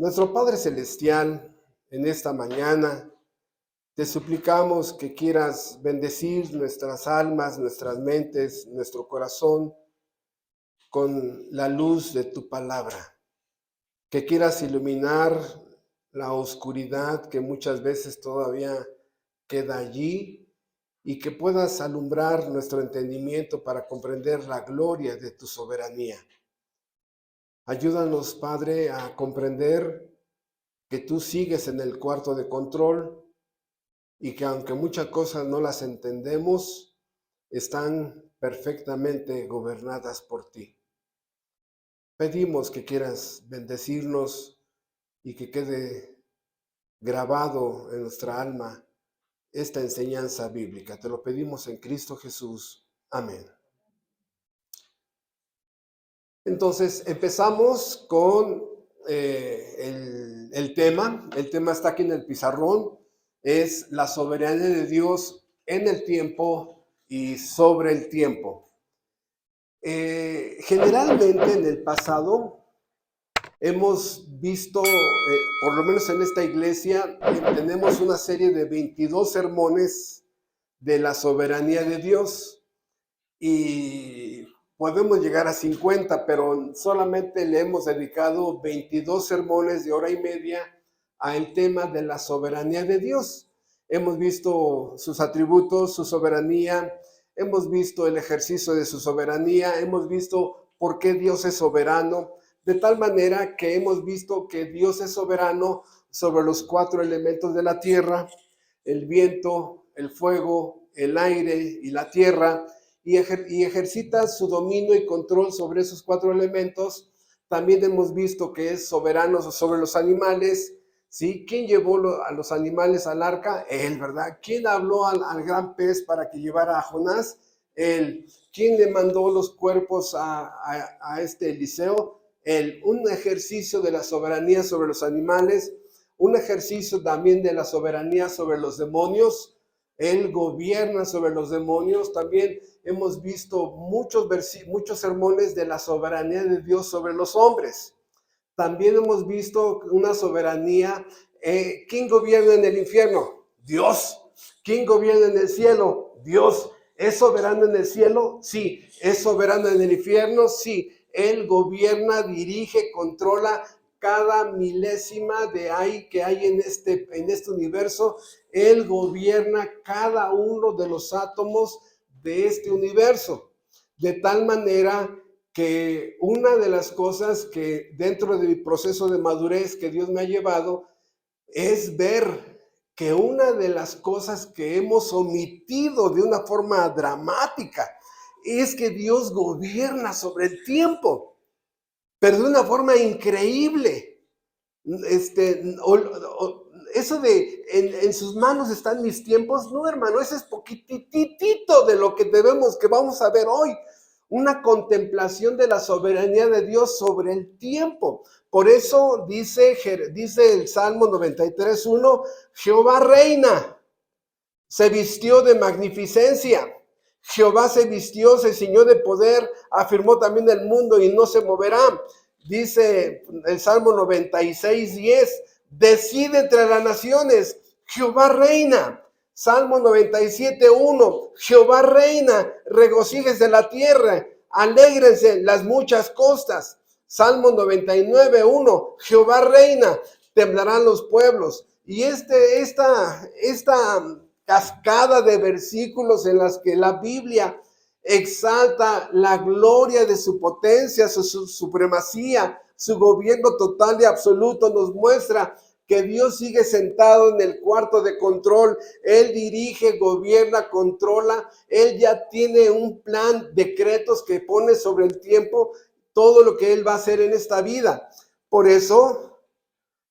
Nuestro Padre Celestial, en esta mañana, te suplicamos que quieras bendecir nuestras almas, nuestras mentes, nuestro corazón con la luz de tu palabra, que quieras iluminar la oscuridad que muchas veces todavía queda allí y que puedas alumbrar nuestro entendimiento para comprender la gloria de tu soberanía. Ayúdanos, Padre, a comprender que tú sigues en el cuarto de control y que aunque muchas cosas no las entendemos, están perfectamente gobernadas por ti. Pedimos que quieras bendecirnos y que quede grabado en nuestra alma esta enseñanza bíblica. Te lo pedimos en Cristo Jesús. Amén. Entonces, empezamos con el tema. El tema está aquí en el pizarrón. Es la soberanía de Dios en el tiempo y sobre el tiempo. Generalmente en el pasado hemos visto, por lo menos en esta iglesia, tenemos una serie de 22 sermones de la soberanía de Dios y podemos llegar a 50, pero solamente le hemos dedicado 22 sermones de hora y media al tema de la soberanía de Dios. Hemos visto sus atributos, su soberanía, hemos visto el ejercicio de su soberanía, hemos visto por qué Dios es soberano, de tal manera que hemos visto que Dios es soberano sobre los 4 elementos de la tierra: el viento, el fuego, el aire y la tierra, y ejercita su dominio y control sobre esos 4 elementos. También hemos visto que es soberano sobre los animales, ¿sí? ¿Quién llevó a los animales al arca? Él, ¿verdad? ¿Quién habló al gran pez para que llevara a Jonás? Él. ¿Quién le mandó los cuerpos a este Eliseo? Él. Un ejercicio de la soberanía sobre los animales, un ejercicio también de la soberanía sobre los demonios. Él gobierna sobre los demonios. También hemos visto muchos sermones de la soberanía de Dios sobre los hombres. También hemos visto una soberanía. ¿Quién gobierna en el infierno? Dios. ¿Quién gobierna en el cielo? Dios. ¿Es soberano en el cielo? Sí. ¿Es soberano en el infierno? Sí. Él gobierna, dirige, controla cada milésima que hay en este universo. Él gobierna cada uno de los átomos de este universo, de tal manera que una de las cosas que dentro de mi proceso de madurez que Dios me ha llevado es ver que una de las cosas que hemos omitido de una forma dramática es que Dios gobierna sobre el tiempo, pero de una forma increíble. Eso de en sus manos están mis tiempos, no, hermano, eso es poquitito de lo que vamos a ver hoy. Una contemplación de la soberanía de Dios sobre el tiempo. Por eso dice el Salmo 93:1, Jehová reina, se vistió de magnificencia. Jehová se vistió, se ciñó de poder, afirmó también el mundo y no se moverá. Dice el Salmo 96:10, decide entre las naciones, Jehová reina. Salmo 97:1, Jehová reina, regocíjese la tierra, alégrense las muchas costas. Salmo 99:1, Jehová reina, temblarán los pueblos. Y esta cascada de versículos en las que la Biblia exalta la gloria de su potencia, su supremacía, su gobierno total y absoluto, nos muestra que Dios sigue sentado en el cuarto de control. Él dirige, gobierna, controla. Él ya tiene un plan, decretos que pone sobre el tiempo, todo lo que Él va a hacer en esta vida. Por eso,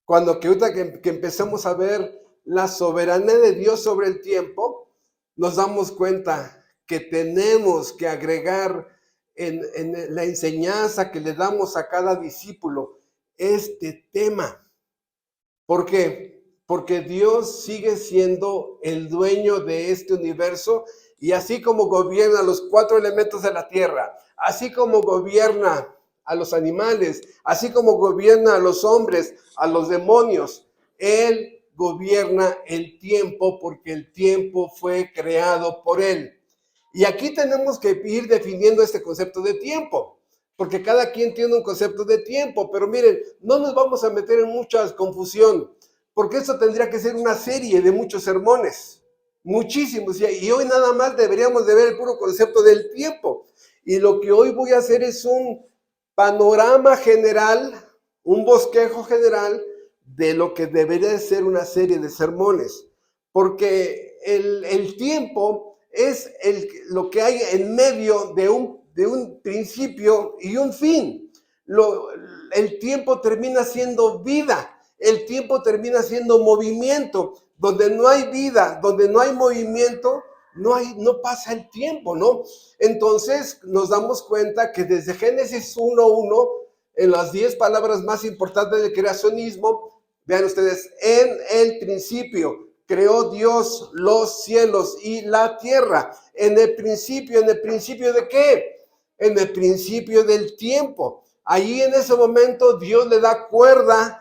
cuando que empecemos a ver la soberanía de Dios sobre el tiempo, nos damos cuenta que tenemos que agregar en la enseñanza que le damos a cada discípulo este tema. ¿Por qué? Porque Dios sigue siendo el dueño de este universo, y así como gobierna los 4 elementos de la tierra, así como gobierna a los animales, así como gobierna a los hombres, a los demonios. Él gobierna el tiempo porque el tiempo fue creado por Él. Y aquí tenemos que ir definiendo este concepto de tiempo, porque cada quien tiene un concepto de tiempo, pero miren, no nos vamos a meter en mucha confusión, porque esto tendría que ser una serie de muchos sermones, muchísimos, y hoy nada más deberíamos de ver el puro concepto del tiempo. Y lo que hoy voy a hacer es un panorama general, un bosquejo general de lo que debería de ser una serie de sermones, porque el tiempo es lo que hay en medio de un principio y un fin. El tiempo termina siendo vida, el tiempo termina siendo movimiento. Donde no hay vida, donde no hay movimiento, no pasa el tiempo, ¿no? Entonces nos damos cuenta que desde Génesis 1:1, en las 10 palabras más importantes del creacionismo, vean ustedes, en el principio creó Dios los cielos y la tierra. ¿En el principio de qué? En el principio del tiempo. Allí en ese momento Dios le da cuerda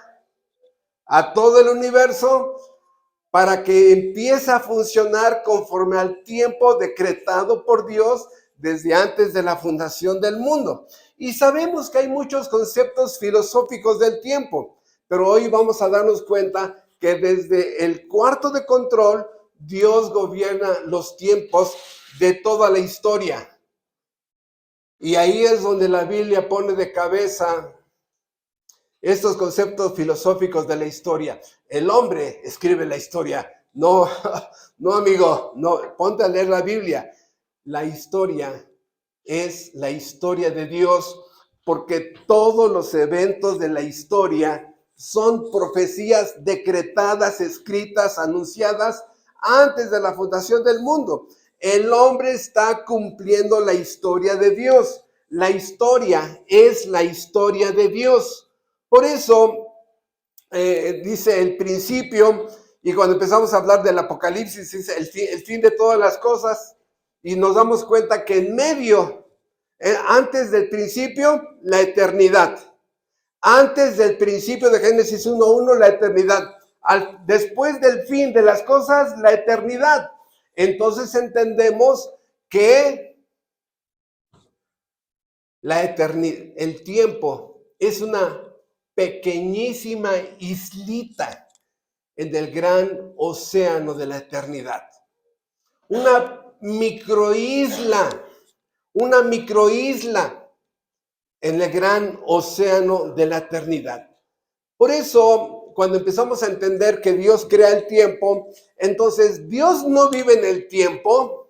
a todo el universo para que empiece a funcionar conforme al tiempo decretado por Dios desde antes de la fundación del mundo. Y sabemos que hay muchos conceptos filosóficos del tiempo, pero hoy vamos a darnos cuenta que desde el cuarto de control, Dios gobierna los tiempos de toda la historia. Y ahí es donde la Biblia pone de cabeza estos conceptos filosóficos de la historia. El hombre escribe la historia. No, no, amigo, no, ponte a leer la Biblia. La historia es la historia de Dios, porque todos los eventos de la historia son profecías decretadas, escritas, anunciadas antes de la fundación del mundo. El hombre está cumpliendo la historia de Dios. La historia es la historia de Dios. Por eso, dice el principio, y cuando empezamos a hablar del Apocalipsis, dice el fin de todas las cosas, y nos damos cuenta que en medio, antes del principio, la eternidad. Antes del principio de Génesis 1:1, la eternidad. Después del fin de las cosas, la eternidad. Entonces entendemos que la eternidad, el tiempo, es una pequeñísima islita en el gran océano de la eternidad. Una microisla en el gran océano de la eternidad. Por eso, cuando empezamos a entender que Dios crea el tiempo, entonces Dios no vive en el tiempo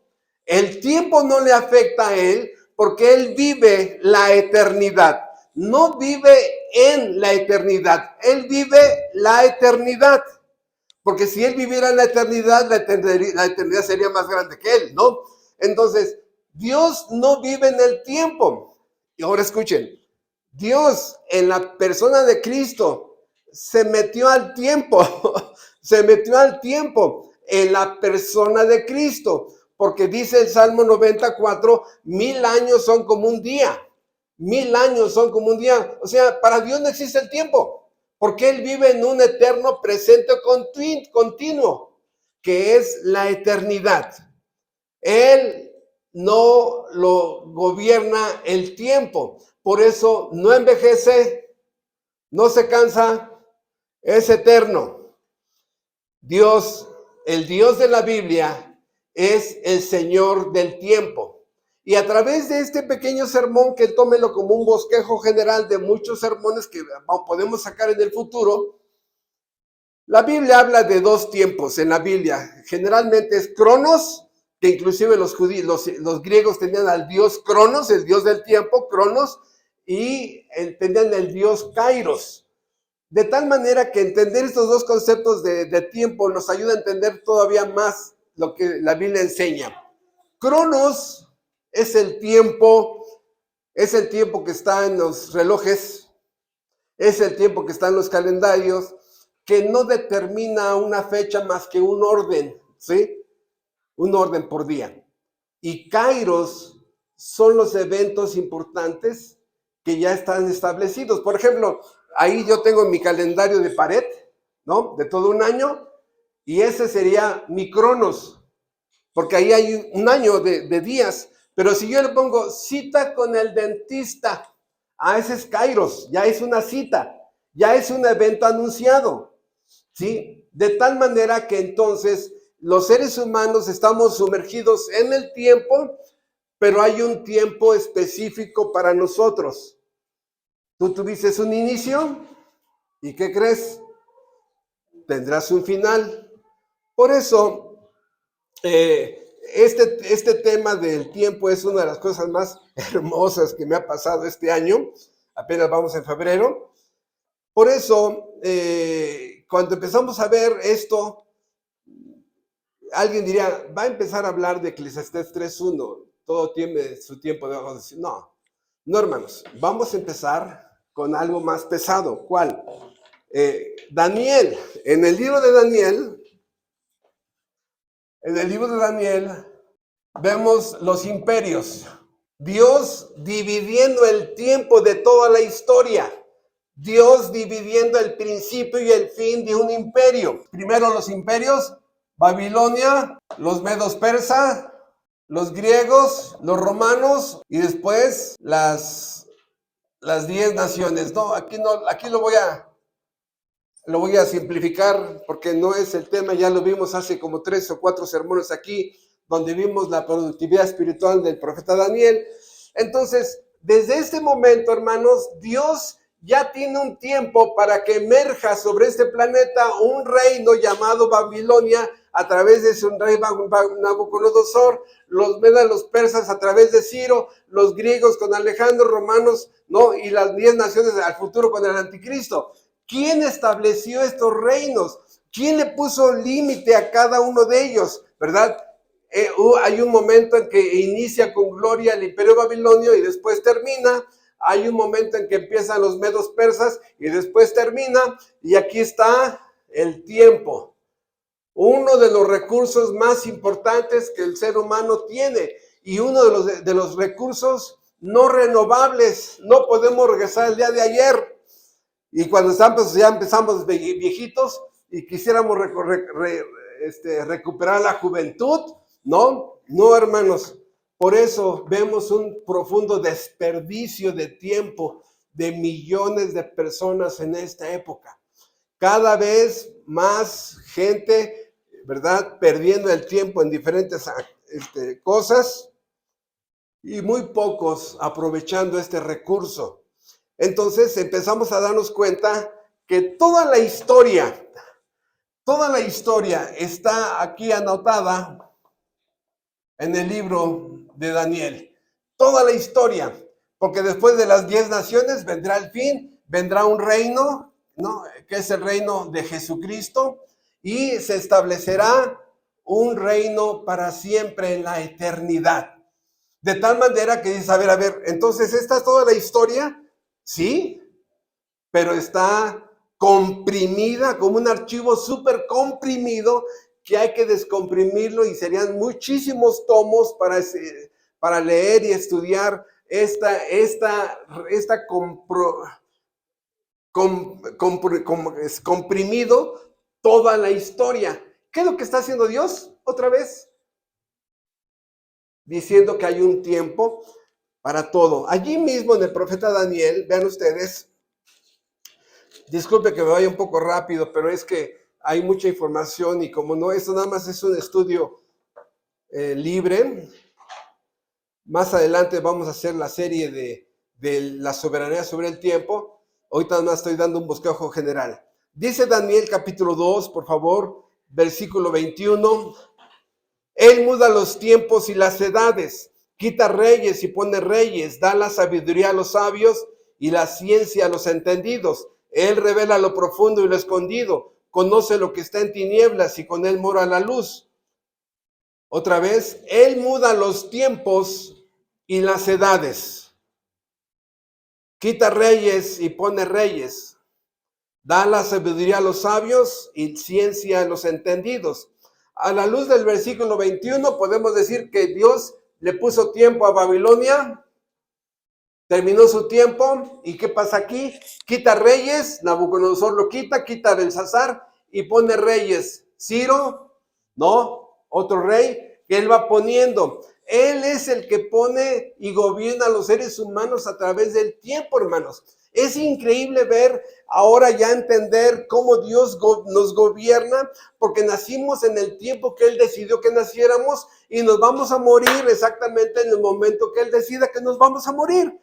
no le afecta a Él, porque Él vive la eternidad. No vive en la eternidad, Él vive la eternidad. Porque si Él viviera en la eternidad sería más grande que Él, ¿no? Entonces, Dios no vive en el tiempo. Y ahora escuchen, Dios en la persona de Cristo se metió al tiempo, se metió al tiempo en la persona de Cristo. Porque dice el Salmo 94, 1000 años son como un día. 1000 años son como un día. O sea, para Dios no existe el tiempo, porque Él vive en un eterno presente continuo, que es la eternidad. Él no lo gobierna el tiempo. Por eso no envejece, no se cansa, es eterno. Dios, el Dios de la Biblia, es el Señor del tiempo. Y a través de este pequeño sermón, que tómelo como un bosquejo general de muchos sermones que podemos sacar en el futuro, la Biblia habla de dos tiempos en la Biblia. Generalmente es Cronos, que inclusive los griegos tenían al dios Cronos, el dios del tiempo, Cronos, y tenían el dios Kairos. De tal manera que entender estos dos conceptos de tiempo nos ayuda a entender todavía más lo que la Biblia enseña. Cronos es el tiempo que está en los relojes, es el tiempo que está en los calendarios, que no determina una fecha más que un orden, ¿sí? Un orden por día. Y Kairos son los eventos importantes que ya están establecidos. Por ejemplo, ahí yo tengo mi calendario de pared, ¿no? De todo un año, y ese sería mi cronos, porque ahí hay un año de días. Pero si yo le pongo cita con el dentista, ese es Kairos, ya es una cita, ya es un evento anunciado, ¿sí? De tal manera que entonces los seres humanos estamos sumergidos en el tiempo, pero hay un tiempo específico para nosotros. Tú tuviste un inicio, ¿y qué crees? Tendrás un final. Por eso, este tema del tiempo es una de las cosas más hermosas que me ha pasado este año. Apenas vamos en febrero. Por eso, cuando empezamos a ver esto, alguien diría, va a empezar a hablar de Eclesiastés 3:1. Todo tiene su tiempo de decir. No, no, hermanos. Vamos a empezar con algo más pesado. ¿Cuál? Daniel. En el libro de Daniel, vemos los imperios. Dios dividiendo el tiempo de toda la historia. Dios dividiendo el principio y el fin de un imperio. Primero los imperios, Babilonia, los medos persas, los griegos, los romanos, y después las 10 naciones. No, aquí lo voy a simplificar porque no es el tema. Ya lo vimos hace como 3 o 4 sermones aquí, donde vimos la productividad espiritual del profeta Daniel. Entonces, desde este momento, hermanos, Dios ya tiene un tiempo para que emerja sobre este planeta un reino llamado Babilonia a través de su rey Nabucodonosor, los medas, los persas a través de Ciro, los griegos con Alejandro, romanos, ¿no? Y las 10 naciones al futuro con el anticristo. ¿Quién estableció estos reinos? ¿Quién le puso límite a cada uno de ellos? ¿Verdad? Hay un momento en que inicia con gloria el imperio babilonio y después termina. Hay un momento en que empiezan los medos persas y después termina. Y aquí está el tiempo. Uno de los recursos más importantes que el ser humano tiene. Y uno de los recursos no renovables. No podemos regresar al día de ayer. Y cuando ya empezamos viejitos y quisiéramos recuperar la juventud, ¿no? No, hermanos. Por eso vemos un profundo desperdicio de tiempo de millones de personas en esta época. Cada vez más gente, ¿verdad? Perdiendo el tiempo en diferentes cosas y muy pocos aprovechando este recurso. Entonces empezamos a darnos cuenta que toda la historia está aquí anotada en el libro de Daniel. Toda la historia, porque después de las 10 naciones vendrá el fin, vendrá un reino, ¿no? Que es el reino de Jesucristo, y se establecerá un reino para siempre en la eternidad. De tal manera que dices, a ver, entonces esta es toda la historia. Sí, pero está comprimida como un archivo súper comprimido que hay que descomprimirlo y serían muchísimos tomos para leer y estudiar comprimido toda la historia. ¿Qué es lo que está haciendo Dios? Otra vez, diciendo que hay un tiempo para todo. Allí mismo en el profeta Daniel, vean ustedes, disculpe que me vaya un poco rápido, pero es que hay mucha información y como no, esto nada más es un estudio libre. Más adelante vamos a hacer la serie de la soberanía sobre el tiempo. Ahorita nada más estoy dando un bosquejo general. Dice Daniel capítulo 2, por favor, versículo 21. Él muda los tiempos y las edades, quita reyes y pone reyes, da la sabiduría a los sabios y la ciencia a los entendidos. Él revela lo profundo y lo escondido, conoce lo que está en tinieblas y con él mora la luz. Otra vez, él muda los tiempos y las edades, quita reyes y pone reyes, da la sabiduría a los sabios y ciencia a los entendidos. A la luz del versículo 21 podemos decir que Dios le puso tiempo a Babilonia, Terminó su tiempo, ¿y qué pasa aquí? Quita reyes, Nabucodonosor lo quita Belsasar y pone reyes. Ciro, no, otro rey que él va poniendo. Él es el que pone y gobierna a los seres humanos a través del tiempo, hermanos. Es increíble ver ahora ya entender cómo Dios nos gobierna, porque nacimos en el tiempo que Él decidió que naciéramos y nos vamos a morir exactamente en el momento que Él decida que nos vamos a morir.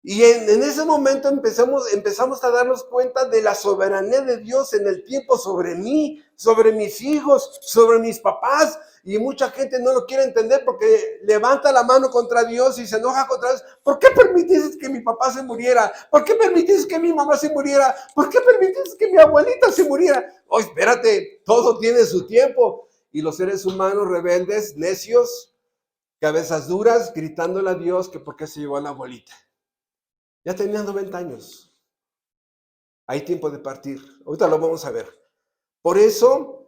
Y en ese momento empezamos a darnos cuenta de la soberanía de Dios en el tiempo sobre mí, sobre mis hijos, sobre mis papás. Y mucha gente no lo quiere entender porque levanta la mano contra Dios y se enoja contra Dios. ¿Por qué permitiste que mi papá se muriera? ¿Por qué permitiste que mi mamá se muriera? ¿Por qué permitiste que mi abuelita se muriera? Oh, espérate, todo tiene su tiempo. Y los seres humanos rebeldes, necios, cabezas duras, gritándole a Dios que por qué se llevó a la abuelita. Ya tenía 90 años. Hay tiempo de partir. Ahorita lo vamos a ver. Por eso,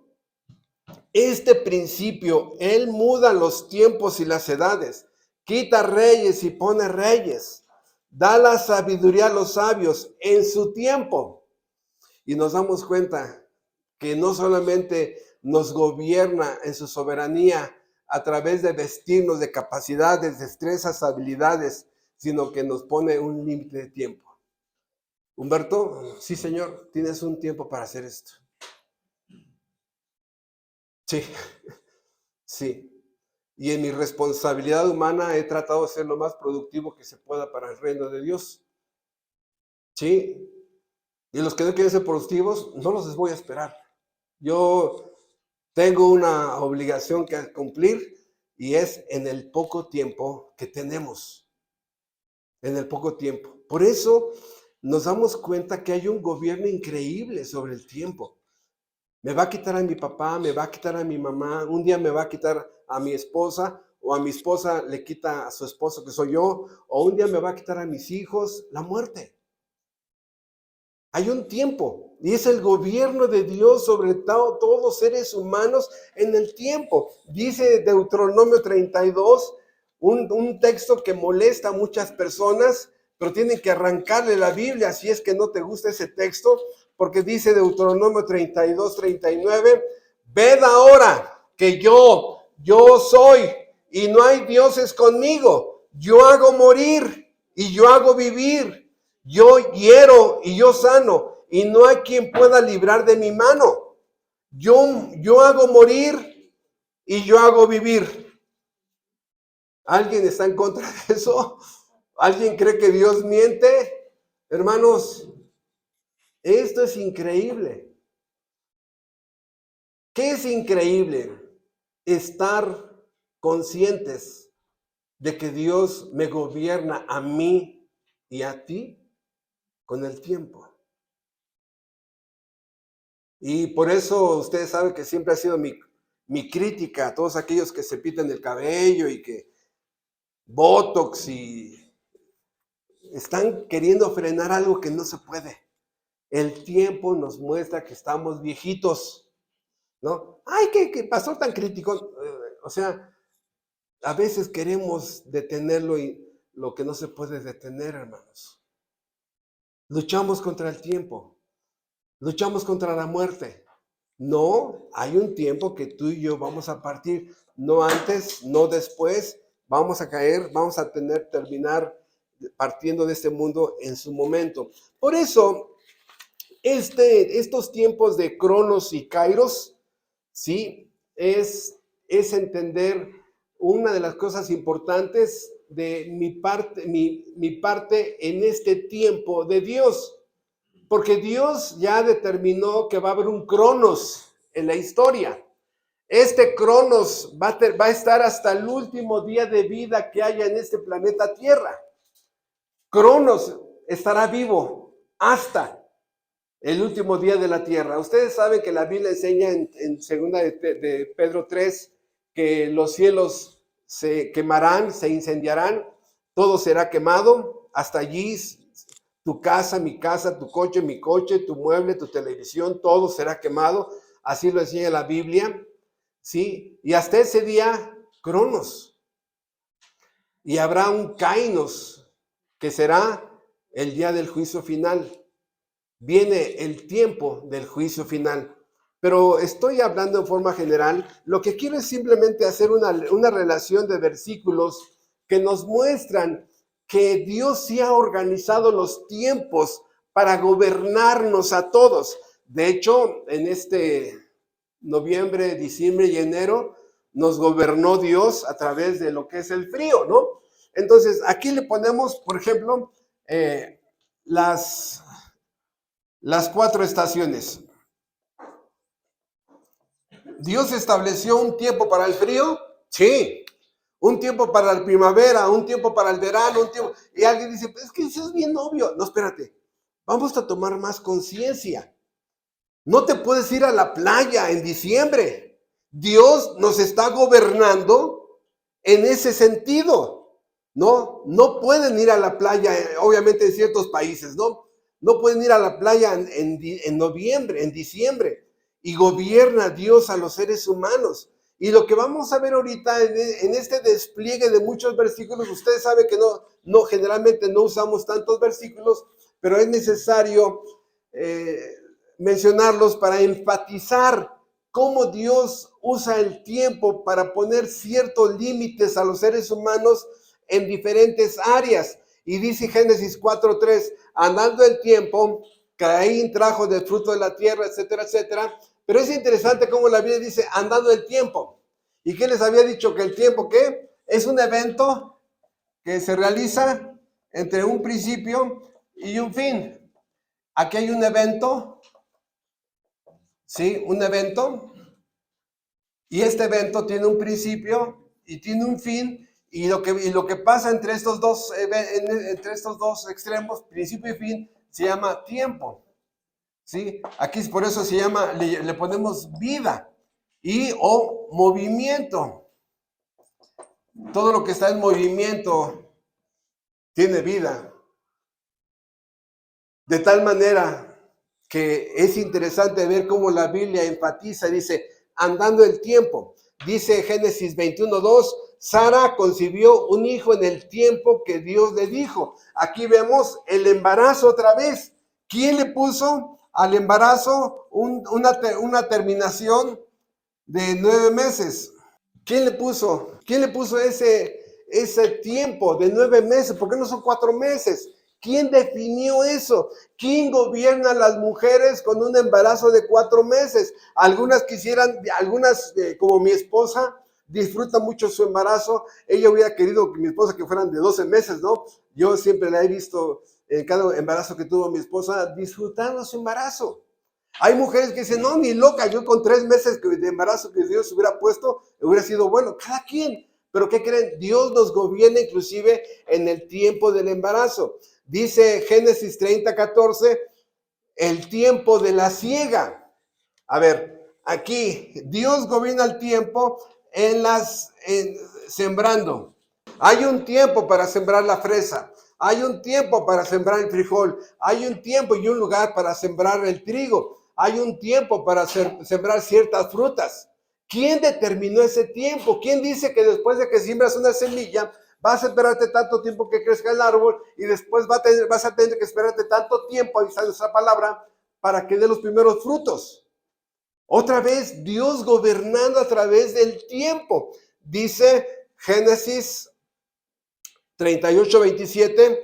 este principio, Él muda los tiempos y las edades. Quita reyes y pone reyes. Da la sabiduría a los sabios en su tiempo. Y nos damos cuenta que no solamente nos gobierna en su soberanía a través de vestirnos de capacidades, destrezas, habilidades, sino que nos pone un límite de tiempo. Humberto, sí señor, tienes un tiempo para hacer esto. Sí, sí. Y en mi responsabilidad humana he tratado de ser lo más productivo que se pueda para el reino de Dios. Sí. Y los que no quieren ser productivos, no los voy a esperar. Yo tengo una obligación que cumplir y es en el poco tiempo que tenemos. En el poco tiempo. Por eso nos damos cuenta que hay un gobierno increíble sobre el tiempo. Me va a quitar a mi papá, me va a quitar a mi mamá, un día me va a quitar a mi esposa, o a mi esposa le quita a su esposo que soy yo, o un día me va a quitar a mis hijos, la muerte. Hay un tiempo, y es el gobierno de Dios sobre todos los seres humanos en el tiempo. Dice Deuteronomio 32, un texto que molesta a muchas personas, pero tienen que arrancarle la Biblia si es que no te gusta ese texto, porque dice Deuteronomio 32, 39, ved ahora que yo soy y no hay dioses conmigo. Yo hago morir y yo hago vivir. Yo hiero y yo sano y no hay quien pueda librar de mi mano. Yo hago morir y yo hago vivir. ¿Alguien está en contra de eso? ¿Alguien cree que Dios miente? Hermanos, esto es increíble. ¿Qué es increíble? Estar conscientes de que Dios me gobierna a mí y a ti con el tiempo. Y por eso ustedes saben que siempre ha sido mi crítica a todos aquellos que se pintan el cabello y que Botox y están queriendo frenar algo que no se puede. El tiempo nos muestra que estamos viejitos, ¿no? Ay, qué pastor tan crítico. O sea, a veces queremos detenerlo y lo que no se puede detener, hermanos. Luchamos contra el tiempo. Luchamos contra la muerte. No, hay un tiempo que tú y yo vamos a partir. No antes, no después. Vamos a caer, vamos a terminar partiendo de este mundo en su momento. Por eso, estos tiempos de Cronos y Kairos, ¿sí? Es entender una de las cosas importantes de mi parte en este tiempo de Dios. Porque Dios ya determinó que va a haber un Cronos en la historia. Este Cronos va a estar hasta el último día de vida que haya en este planeta Tierra. Cronos estará vivo hasta el último día de la tierra. Ustedes saben que la Biblia enseña en segunda de Pedro 3 que los cielos se quemarán, se incendiarán, todo será quemado, hasta allí tu casa, mi casa, tu coche, mi coche, tu mueble, tu televisión, todo será quemado. Así lo enseña la Biblia, ¿sí? Y hasta ese día, Cronos. Y habrá un Kainos, que será el día del juicio final. Viene el tiempo del juicio final. Pero estoy hablando en forma general. Lo que quiero es simplemente hacer una relación de versículos que nos muestran que Dios sí ha organizado los tiempos para gobernarnos a todos. De hecho, en este noviembre, diciembre y enero, nos gobernó Dios a través de lo que es el frío, ¿no? Entonces, aquí le ponemos, por ejemplo, las 4 estaciones. ¿Dios estableció un tiempo para el frío? Sí. Un tiempo para la primavera, un tiempo para el verano, un tiempo. Y alguien dice, pues es que eso es bien obvio. No, espérate. Vamos a tomar más conciencia. No te puedes ir a la playa en diciembre. Dios nos está gobernando en ese sentido. No pueden ir a la playa, obviamente en ciertos países, ¿no? No pueden ir a la playa en noviembre, en diciembre. Y gobierna Dios a los seres humanos. Y lo que vamos a ver ahorita en este despliegue de muchos versículos, usted sabe que generalmente no usamos tantos versículos, pero es necesario mencionarlos para enfatizar cómo Dios usa el tiempo para poner ciertos límites a los seres humanos en diferentes áreas. Y dice Génesis 4:3, andando el tiempo, Caín trajo del fruto de la tierra, etcétera, etcétera. Pero es interesante cómo la Biblia dice andando el tiempo. ¿Y qué les había dicho? Que el tiempo, ¿qué? Es un evento que se realiza entre un principio y un fin. Aquí hay un evento, ¿sí? Un evento. Y este evento tiene un principio y tiene un fin. Y lo que pasa entre estos dos extremos, principio y fin, se llama tiempo. ¿Sí? Aquí por eso se llama, le ponemos vida y o movimiento. Todo lo que está en movimiento tiene vida. De tal manera que es interesante ver cómo la Biblia enfatiza, dice, andando el tiempo. Dice Génesis 21:2, Sara concibió un hijo en el tiempo que Dios le dijo. Aquí vemos el embarazo otra vez. ¿Quién le puso al embarazo una terminación de 9 meses? ¿Quién le puso? ¿Quién le puso ese tiempo de 9 meses? ¿Por qué no son 4 meses? ¿Quién definió eso? ¿Quién gobierna a las mujeres con un embarazo de 4 meses? Algunas como mi esposa, disfruta mucho su embarazo. Ella hubiera querido que mi esposa que fueran de 12 meses, ¿no? Yo siempre la he visto en cada embarazo que tuvo mi esposa disfrutando su embarazo. Hay mujeres que dicen, no, ni loca, yo con 3 meses de embarazo que Dios hubiera puesto, hubiera sido bueno, cada quien. Pero ¿qué creen? Dios nos gobierna inclusive en el tiempo del embarazo. Dice Génesis 30:14, el tiempo de la siega. A ver, aquí Dios gobierna el tiempo sembrando. Hay un tiempo para sembrar la fresa. Hay un tiempo para sembrar el frijol. Hay un tiempo y un lugar para sembrar el trigo. Hay un tiempo para sembrar ciertas frutas. ¿Quién determinó ese tiempo? ¿Quién dice que después de que siembras una semilla, vas a esperarte tanto tiempo que crezca el árbol y después vas a tener que esperarte tanto tiempo, ahí está nuestra palabra, para que dé los primeros frutos? Otra vez, Dios gobernando a través del tiempo. Dice Génesis 38:27,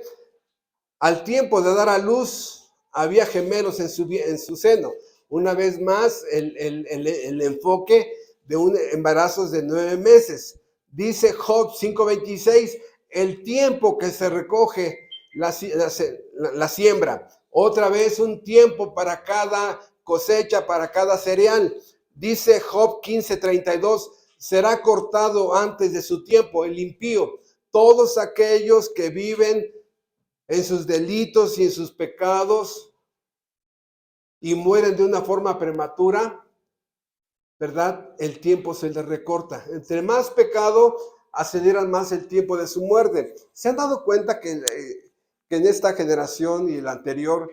al tiempo de dar a luz, había gemelos en su seno. Una vez más, el enfoque de un embarazo de 9 meses. Dice Job 5:26, el tiempo que se recoge la siembra. Otra vez un tiempo para cada cosecha, para cada cereal. Dice Job 15:32, será cortado antes de su tiempo el impío. Todos aquellos que viven en sus delitos y en sus pecados y mueren de una forma prematura, ¿verdad? El tiempo se les recorta. Entre más pecado, aceleran más el tiempo de su muerte. ¿Se han dado cuenta que en esta generación y la anterior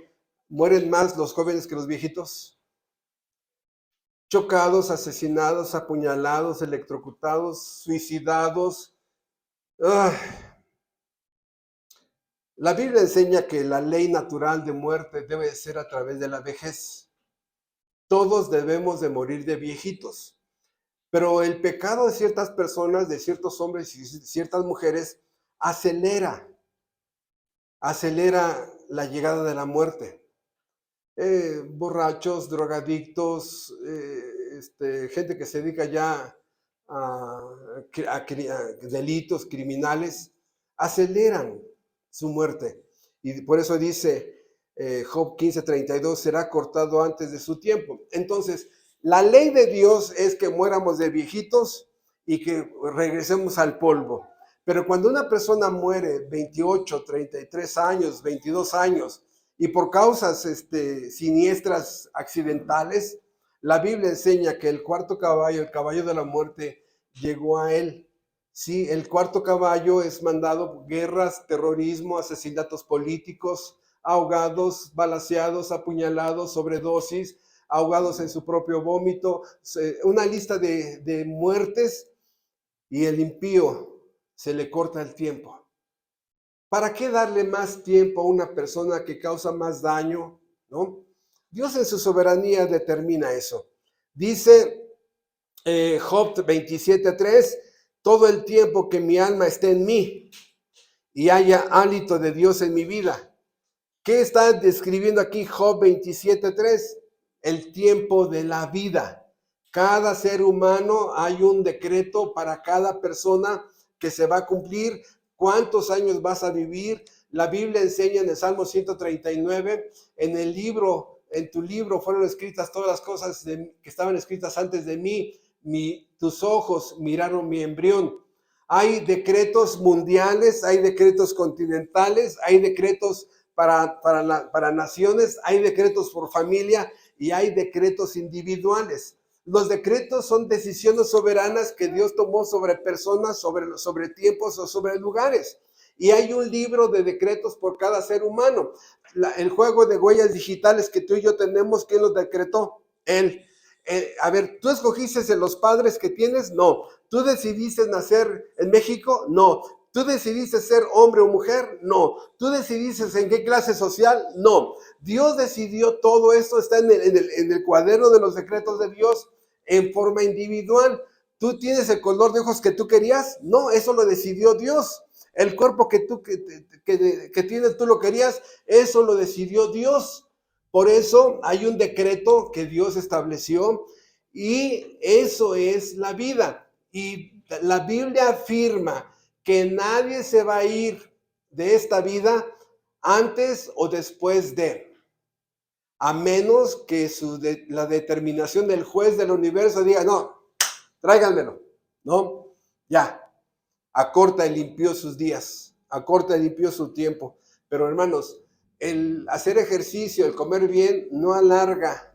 mueren más los jóvenes que los viejitos? Chocados, asesinados, apuñalados, electrocutados, suicidados. ¡Ay! La Biblia enseña que la ley natural de muerte debe de ser a través de la vejez. Todos debemos de morir de viejitos, pero el pecado de ciertas personas, de ciertos hombres y ciertas mujeres, acelera, acelera la llegada de la muerte. Borrachos, drogadictos, gente que se dedica ya a delitos criminales, aceleran su muerte. Y por eso dice Job 15:32, será cortado antes de su tiempo. Entonces, la ley de Dios es que muéramos de viejitos y que regresemos al polvo. Pero cuando una persona muere 28, 33 años, 22 años, y por causas siniestras, accidentales, la Biblia enseña que el cuarto caballo, el caballo de la muerte, llegó a él. Sí, el cuarto caballo es mandado por guerras, terrorismo, asesinatos políticos, ahogados, balaceados, apuñalados, sobredosis, ahogados en su propio vómito, una lista de muertes, y el impío se le corta el tiempo. ¿Para qué darle más tiempo a una persona que causa más daño? ¿No? Dios en su soberanía determina eso. Dice Job 27:3, todo el tiempo que mi alma esté en mí y haya hálito de Dios en mi vida. ¿Qué está describiendo aquí Job 27:3? El tiempo de la vida. Cada ser humano hay un decreto para cada persona que se va a cumplir. ¿Cuántos años vas a vivir? La Biblia enseña en el Salmo 139, en tu libro fueron escritas todas las cosas que estaban escritas antes de mí. Tus ojos miraron mi embrión. Hay decretos mundiales, hay decretos continentales, hay decretos para naciones, hay decretos por familia y hay decretos individuales. Los decretos son decisiones soberanas que Dios tomó sobre personas, sobre tiempos o sobre lugares. Y hay un libro de decretos por cada ser humano. El juego de huellas digitales que tú y yo tenemos, ¿quién los decretó? Él. A ver, ¿tú escogiste los padres que tienes? No. ¿Tú decidiste nacer en México? No. ¿Tú decidiste ser hombre o mujer? No. ¿Tú decidiste en qué clase social? No. Dios decidió todo esto, está en el cuaderno de los decretos de Dios en forma individual. ¿Tú tienes el color de ojos que tú querías? No, eso lo decidió Dios. El cuerpo que tienes, tú lo querías, eso lo decidió Dios. Por eso hay un decreto que Dios estableció y eso es la vida. Y la Biblia afirma que nadie se va a ir de esta vida antes o después de, a menos que la determinación del juez del universo diga, no, tráiganmelo, ¿no? Ya, acorta y limpió sus días, acorta y limpió su tiempo. Pero hermanos, el hacer ejercicio, el comer bien, no alarga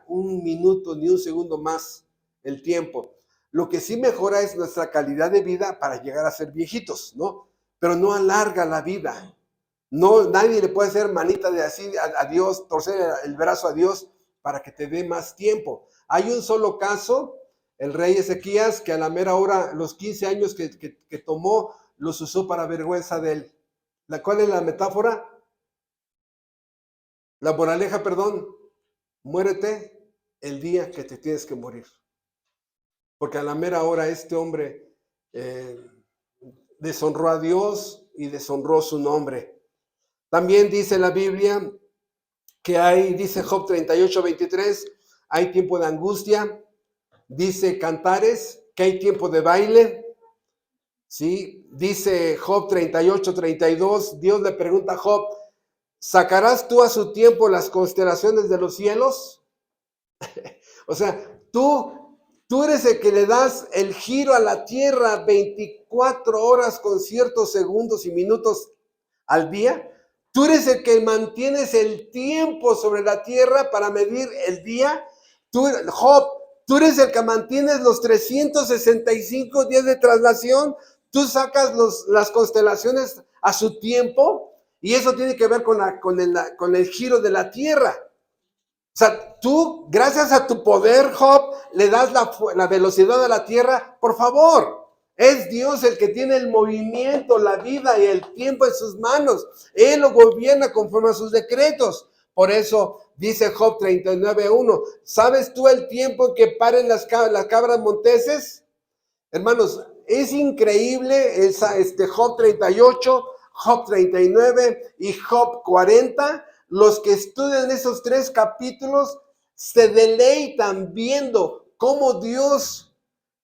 un minuto ni un segundo más el tiempo. Lo que sí mejora es nuestra calidad de vida para llegar a ser viejitos, ¿no? Pero no alarga la vida. No, nadie le puede hacer manita de así a Dios, torcer el brazo a Dios para que te dé más tiempo. Hay un solo caso, el rey Ezequías, que a la mera hora, los 15 años que tomó, los usó para vergüenza de él. ¿Cuál es la metáfora? La moraleja, perdón, muérete el día que te tienes que morir. Porque a la mera hora este hombre deshonró a Dios y deshonró su nombre. También dice la Biblia que dice Job 38:23, hay tiempo de angustia. Dice Cantares que hay tiempo de baile. ¿Sí? Dice Job 38:32, Dios le pregunta a Job, ¿sacarás tú a su tiempo las constelaciones de los cielos? O sea, tú eres el que le das el giro a la tierra 24 horas con ciertos segundos y minutos al día. Tú eres el que mantienes el tiempo sobre la tierra para medir el día. Job, tú eres el que mantienes los 365 días de traslación. Tú sacas las constelaciones a su tiempo y eso tiene que ver con el giro de la tierra. O sea, tú, gracias a tu poder, Job, le das la velocidad a la tierra. Por favor, Es Dios el que tiene el movimiento, la vida y el tiempo en sus manos. Él lo gobierna conforme a sus decretos. Por eso dice Job 39:1, ¿sabes tú el tiempo en que paren las cabras monteses? Hermanos, es increíble Job 38, Job 39 y Job 40. Los que estudian esos 3 capítulos se deleitan viendo cómo Dios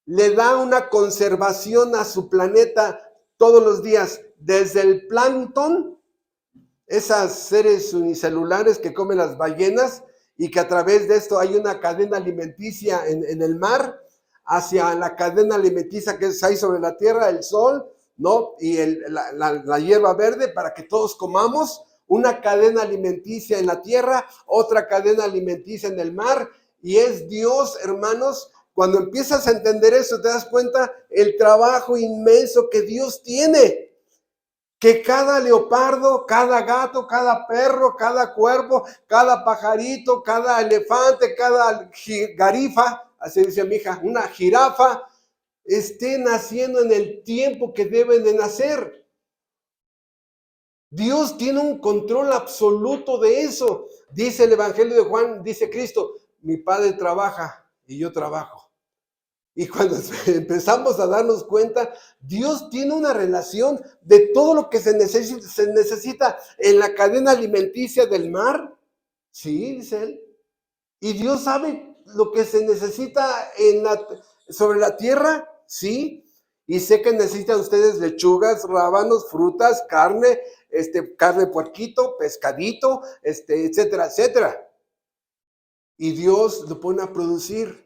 le da una conservación a su planeta todos los días, desde el plancton, esas seres unicelulares que comen las ballenas y que a través de esto hay una cadena alimenticia en el mar, hacia la cadena alimenticia que hay sobre la tierra, el sol, ¿no? Y la hierba verde para que todos comamos, una cadena alimenticia en la tierra, otra cadena alimenticia en el mar, y es Dios, hermanos. Cuando empiezas a entender eso, te das cuenta el trabajo inmenso que Dios tiene. Que cada leopardo, cada gato, cada perro, cada cuervo, cada pajarito, cada elefante, cada garifa, así dice mi hija, una jirafa, esté naciendo en el tiempo que deben de nacer. Dios tiene un control absoluto de eso. Dice el Evangelio de Juan, dice Cristo, mi Padre trabaja y yo trabajo. Y cuando empezamos a darnos cuenta, Dios tiene una relación de todo lo que se necesita en la cadena alimenticia del mar. Sí, dice él. Y Dios sabe lo que se necesita sobre la tierra. Sí. Y sé que necesitan ustedes lechugas, rábanos, frutas, carne, carne de puerquito, pescadito, etcétera, etcétera. Y Dios lo pone a producir.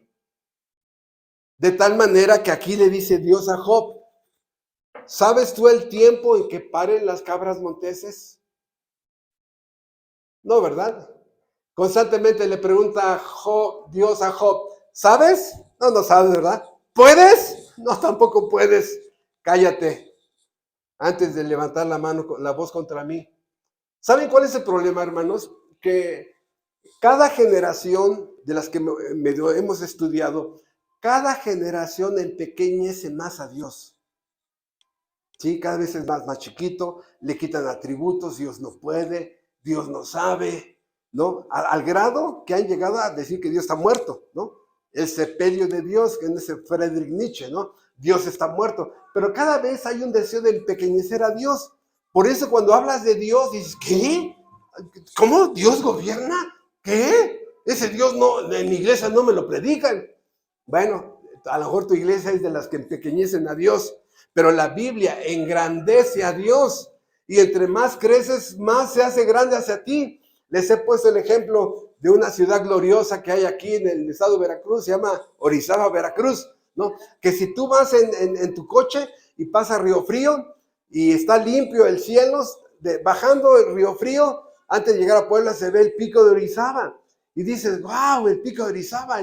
De tal manera que aquí le dice Dios a Job, ¿sabes tú el tiempo en que paren las cabras monteses? No, ¿verdad? Constantemente le pregunta Dios a Job, ¿sabes? No, no sabes, ¿verdad? ¿Puedes? No, tampoco puedes. Cállate antes de levantar la mano, la voz contra mí. ¿Saben cuál es el problema, hermanos? Que cada generación de las que medio hemos estudiado, cada generación empequeñece más a Dios. Sí, cada vez es más chiquito, le quitan atributos, Dios no puede, Dios no sabe, ¿no? Al grado que han llegado a decir que Dios está muerto, ¿no? El sepelio de Dios, que es Friedrich Nietzsche, ¿no? Dios está muerto. Pero cada vez hay un deseo de empequeñecer a Dios. Por eso cuando hablas de Dios, dices, ¿qué? ¿Cómo Dios gobierna? ¿Qué? Ese Dios no, en mi iglesia no me lo predican. Bueno, a lo mejor tu iglesia es de las que empequeñecen a Dios, pero la Biblia engrandece a Dios y entre más creces, más se hace grande hacia ti. Les he puesto el ejemplo de una ciudad gloriosa que hay aquí en el estado de Veracruz, se llama Orizaba, Veracruz, ¿no? Que si tú vas en tu coche y pasas Río Frío y está limpio el cielo, bajando el Río Frío, antes de llegar a Puebla se ve el pico de Orizaba y dices, wow, el pico de Orizaba,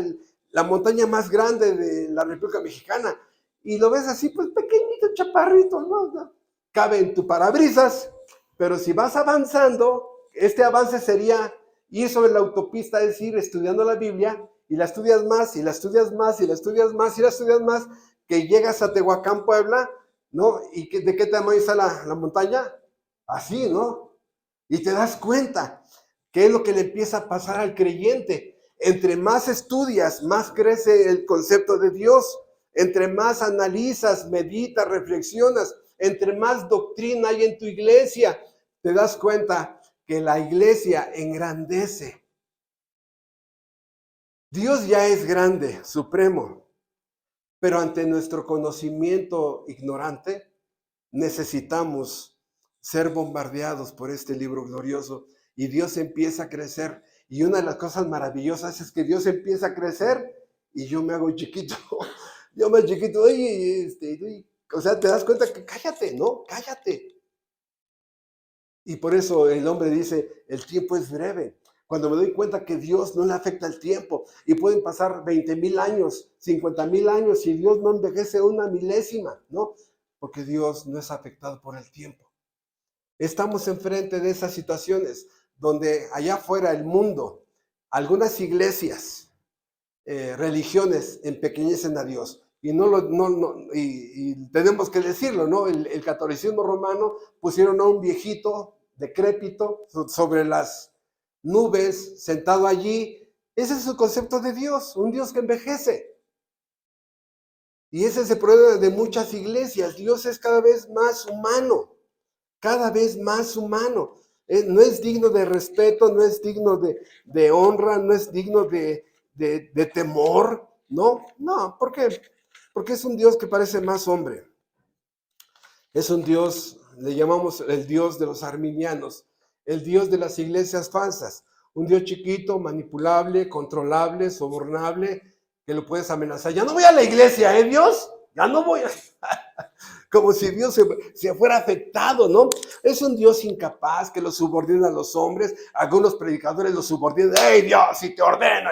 la montaña más grande de la República Mexicana. Y lo ves así, pues pequeñito, chaparrito, ¿no? Cabe en tu parabrisas, pero si vas avanzando, este avance sería ir sobre la autopista, es ir estudiando la Biblia, y la estudias más, y la estudias más, y la estudias más, y la estudias más, que llegas a Tehuacán, Puebla, ¿no? ¿Y de qué tamaño está la montaña? Así, ¿no? Y te das cuenta qué es lo que le empieza a pasar al creyente. Entre más estudias, más crece el concepto de Dios. Entre más analizas, meditas, reflexionas, entre más doctrina hay en tu iglesia, te das cuenta que la iglesia engrandece. Dios ya es grande, supremo, pero ante nuestro conocimiento ignorante, necesitamos ser bombardeados por este libro glorioso y Dios empieza a crecer. Y una de las cosas maravillosas es que Dios empieza a crecer y yo me hago chiquito. Yo me hago chiquito, o sea, te das cuenta que cállate, ¿no? Cállate. Y por eso el hombre dice, el tiempo es breve. Cuando me doy cuenta que Dios no le afecta el tiempo y pueden pasar 20,000 años, 50,000 años y Dios no envejece una milésima, ¿no? Porque Dios no es afectado por el tiempo. Estamos enfrente de esas situaciones donde allá afuera el mundo, algunas iglesias, religiones empequeñecen a Dios. y y tenemos que decirlo, ¿no? El catolicismo romano pusieron a un viejito decrépito sobre las nubes, sentado allí. Ese es su concepto de Dios, un Dios que envejece. Y ese es el problema de muchas iglesias. Dios es cada vez más humano, cada vez más humano. No es digno de respeto, no es digno de honra, no es digno de temor, ¿no? No, ¿por qué? Porque es un Dios que parece más hombre. Es un Dios, le llamamos el Dios de los arminianos, el Dios de las iglesias falsas. Un Dios chiquito, manipulable, controlable, sobornable, que lo puedes amenazar. Ya no voy a la iglesia, ¿eh, Dios? Ya no voy a... Como si Dios se fuera afectado, ¿no? Es un Dios incapaz que lo subordina a los hombres. Algunos predicadores lo subordinan. ¡Hey, Dios, si te ordeno!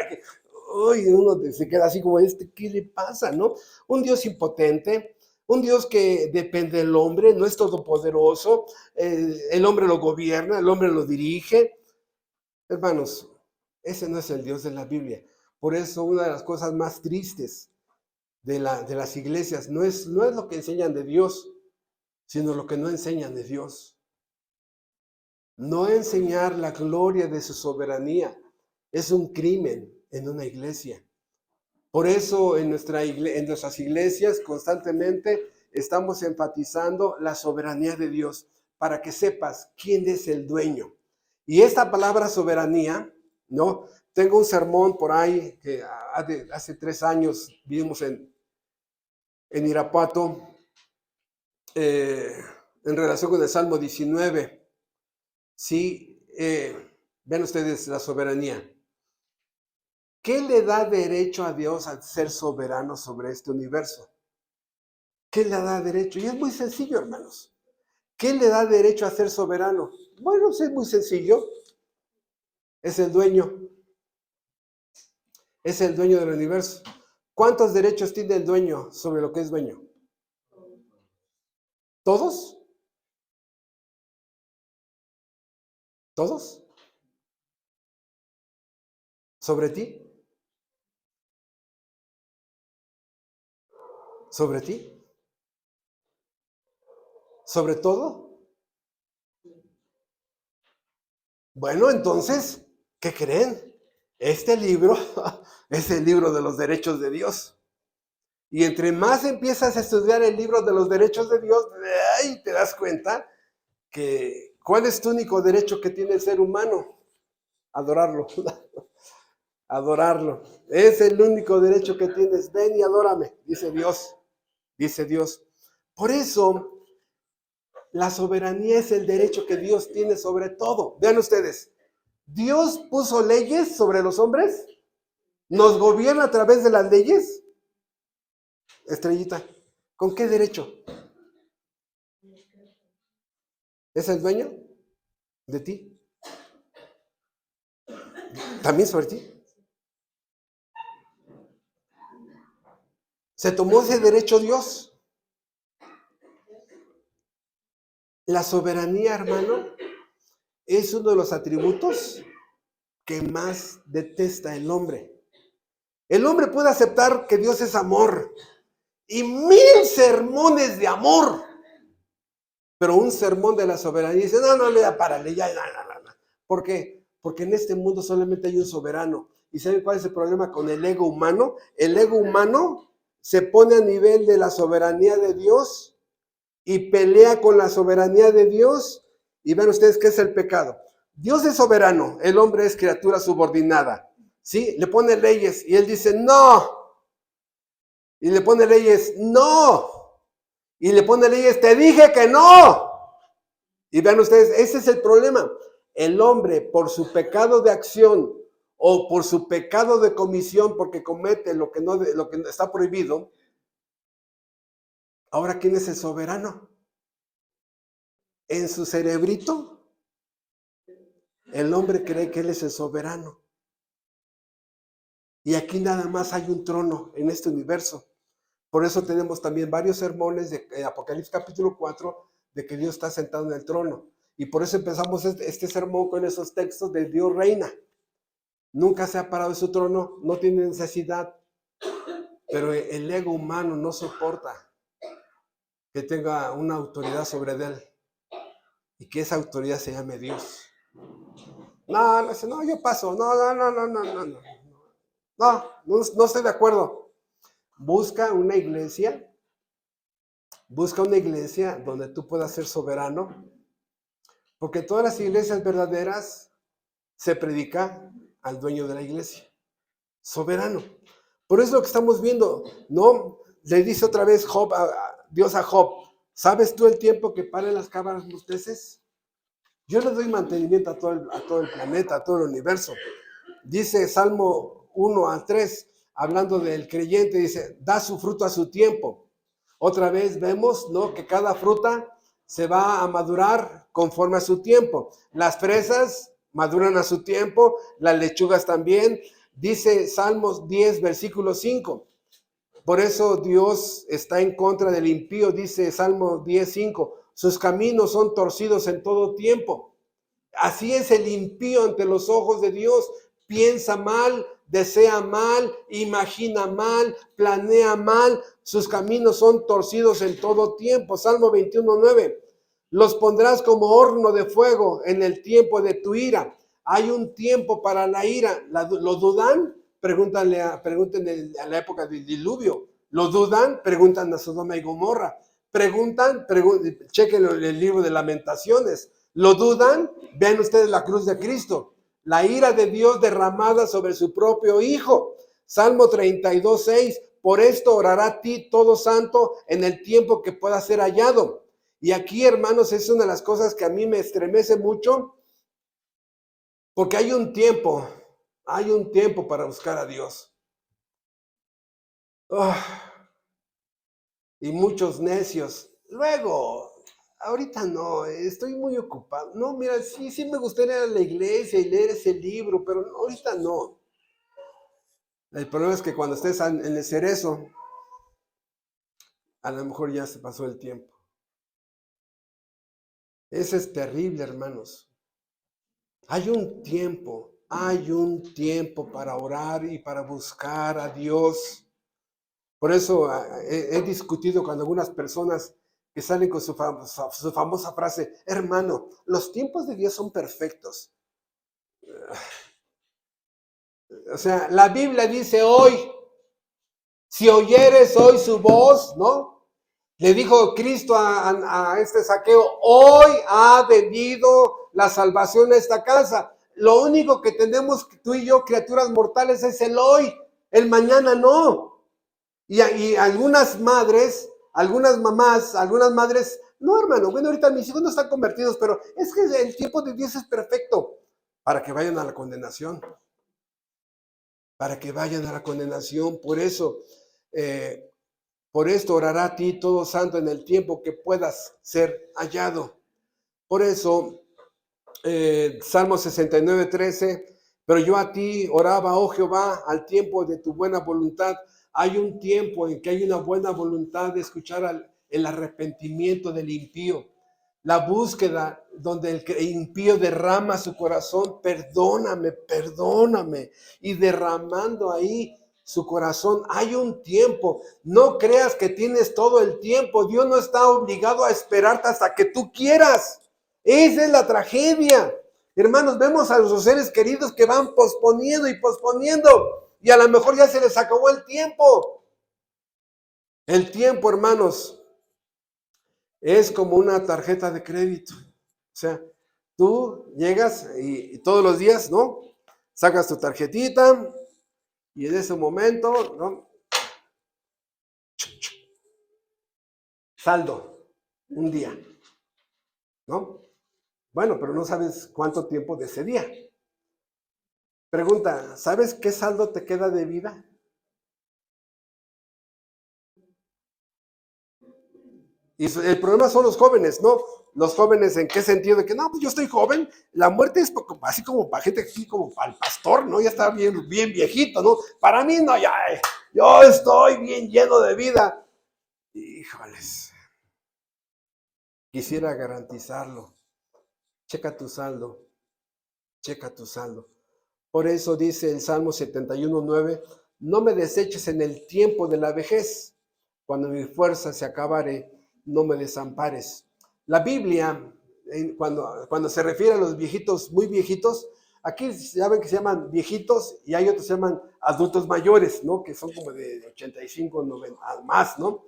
Uy, uno se queda así como, ¿qué le pasa, no? Un Dios impotente, un Dios que depende del hombre, no es todopoderoso. El hombre lo gobierna, el hombre lo dirige. Hermanos, ese no es el Dios de la Biblia. Por eso una de las cosas más tristes de las iglesias no es lo que enseñan de Dios, sino lo que no enseñan de Dios. No enseñar la gloria de su soberanía es un crimen en una iglesia. Por eso en nuestras iglesias constantemente estamos enfatizando la soberanía de Dios, para que sepas quién es el dueño. Y esta palabra soberanía, ¿no? Tengo un sermón por ahí que hace 3 años vivimos en Irapuato, en relación con el Salmo 19. Sí, ven ustedes la soberanía. ¿Qué le da derecho a Dios a ser soberano sobre este universo? ¿Qué le da derecho? Y es muy sencillo, hermanos. ¿Qué le da derecho a ser soberano? Bueno, es muy sencillo. Es el dueño. Es el dueño del universo. ¿Cuántos derechos tiene el dueño sobre lo que es dueño? ¿Todos? ¿Todos? ¿Sobre ti? ¿Sobre ti? ¿Sobre todo? Bueno, entonces, ¿qué creen? Este libro es el libro de los derechos de Dios. Y entre más empiezas a estudiar el libro de los derechos de Dios, ahí te das cuenta que ¿cuál es tu único derecho que tiene el ser humano? Adorarlo. Adorarlo. Es el único derecho que tienes. Ven y adórame, dice Dios. Dice Dios. Por eso, la soberanía es el derecho que Dios tiene sobre todo. Vean ustedes. Dios puso leyes sobre los hombres. Nos gobierna a través de las leyes. Estrellita, ¿con qué derecho? ¿Es el dueño de ti? ¿También sobre ti? ¿Se tomó ese derecho Dios? La soberanía, hermano, es uno de los atributos que más detesta el hombre. El hombre puede aceptar que Dios es amor y 1000 sermones de amor, pero un sermón de la soberanía dice, no, ya párale, ya. ¿Por qué? Porque en este mundo solamente hay un soberano. ¿Y saben cuál es el problema con el ego humano? El ego humano se pone a nivel de la soberanía de Dios y pelea con la soberanía de Dios. Y vean ustedes qué es el pecado. Dios es soberano, el hombre es criatura subordinada. ¿Sí? Le pone leyes y él dice, no. Y le pone leyes, no. Y le pone leyes, te dije que no. Y vean ustedes, ese es el problema. El hombre, por su pecado de acción o por su pecado de comisión, porque comete lo que está prohibido, ahora ¿quién es el soberano? En su cerebrito, el hombre cree que él es el soberano. Y aquí nada más hay un trono en este universo. Por eso tenemos también varios sermones de Apocalipsis capítulo 4, de que Dios está sentado en el trono. Y por eso empezamos este sermón con esos textos de Dios reina. Nunca se ha parado de su trono, no tiene necesidad pero el ego humano no soporta que tenga una autoridad sobre él y que esa autoridad se llame Dios. No, yo paso, no estoy de acuerdo. Busca una iglesia donde tú puedas ser soberano, porque todas las iglesias verdaderas se predica al dueño de la iglesia, soberano. Por eso es lo que estamos viendo, ¿no? Le dice otra vez Dios a Job, ¿sabes tú el tiempo que paren las cabras los peces? Yo le doy mantenimiento a todo el planeta, a todo el universo. Dice Salmo 1 al 3, hablando del creyente, dice, da su fruto a su tiempo. Otra vez vemos, ¿no?, que cada fruta se va a madurar conforme a su tiempo. Las fresas maduran a su tiempo, las lechugas también. Dice Salmos 10, versículo 5. Por eso Dios está en contra del impío, dice Salmo 10:5. Sus caminos son torcidos en todo tiempo. Así es el impío ante los ojos de Dios. Piensa mal, desea mal, imagina mal, planea mal. Sus caminos son torcidos en todo tiempo. Salmo 21:9. Los pondrás como horno de fuego en el tiempo de tu ira. Hay un tiempo para la ira. ¿Lo dudan? Pregúntenle a la época del diluvio. ¿Lo dudan? Preguntan a Sodoma y Gomorra. Chequen el libro de Lamentaciones. ¿Lo dudan? Vean ustedes la cruz de Cristo. La ira de Dios derramada sobre su propio Hijo. Salmo 32:6. Por esto orará a ti todo santo en el tiempo que pueda ser hallado. Y aquí, hermanos, es una de las cosas que a mí me estremece mucho, porque hay un tiempo para buscar a Dios. Y muchos necios. Luego, ahorita no, estoy muy ocupado. No, mira, sí me gustaría ir a la iglesia y leer ese libro, pero ahorita no. El problema es que cuando estés en el cerezo, a lo mejor ya se pasó el tiempo. Eso es terrible, hermanos. Hay un tiempo para orar y para buscar a Dios. Por eso he discutido con algunas personas que salen con su famosa frase, hermano, los tiempos de Dios son perfectos. O sea, la Biblia dice hoy, si oyeres hoy su voz, ¿no? Le dijo Cristo a este Zaqueo, hoy ha venido la salvación a esta casa. Lo único que tenemos tú y yo, criaturas mortales, es el hoy, el mañana no. Y algunas madres, algunas mamás, algunas madres, no, hermano, bueno, ahorita mis hijos no están convertidos, pero es que el tiempo de Dios es perfecto para que vayan a la condenación. Para que vayan a la condenación. Por esto orará a ti todo santo en el tiempo que puedas ser hallado. Por eso, Salmo 69:13, pero yo a ti oraba, oh Jehová, al tiempo de tu buena voluntad. Hay un tiempo en que hay una buena voluntad de escuchar el arrepentimiento del impío. La búsqueda donde el impío derrama su corazón, perdóname, y derramando ahí su corazón. Hay un tiempo. No creas que tienes todo el tiempo. Dios no está obligado a esperarte hasta que tú quieras. Esa es la tragedia. Hermanos, vemos a los seres queridos que van posponiendo y posponiendo. Y a lo mejor ya se les acabó el tiempo. El tiempo, hermanos, es como una tarjeta de crédito. O sea, tú llegas y todos los días, ¿no? Sacas tu tarjetita y en ese momento, ¿no? Saldo, un día, ¿no? Bueno, pero no sabes cuánto tiempo de ese día. Pregunta, ¿sabes qué saldo te queda de vida? Y el problema son los jóvenes, ¿no? Los jóvenes, ¿en qué sentido? De que, no, pues yo estoy joven, la muerte es así como para gente aquí, como para el pastor, ¿no? Ya está bien viejito, ¿no? Para mí, no, ya, yo estoy bien lleno de vida. Híjoles, quisiera garantizarlo. Checa tu saldo. Por eso dice el Salmo 71:9, no me deseches en el tiempo de la vejez, cuando mi fuerza se acabare, no me desampares. La Biblia, cuando se refiere a los viejitos, muy viejitos, aquí saben que se llaman viejitos y hay otros que se llaman adultos mayores, ¿no? Que son como de 85, 90, más, ¿no?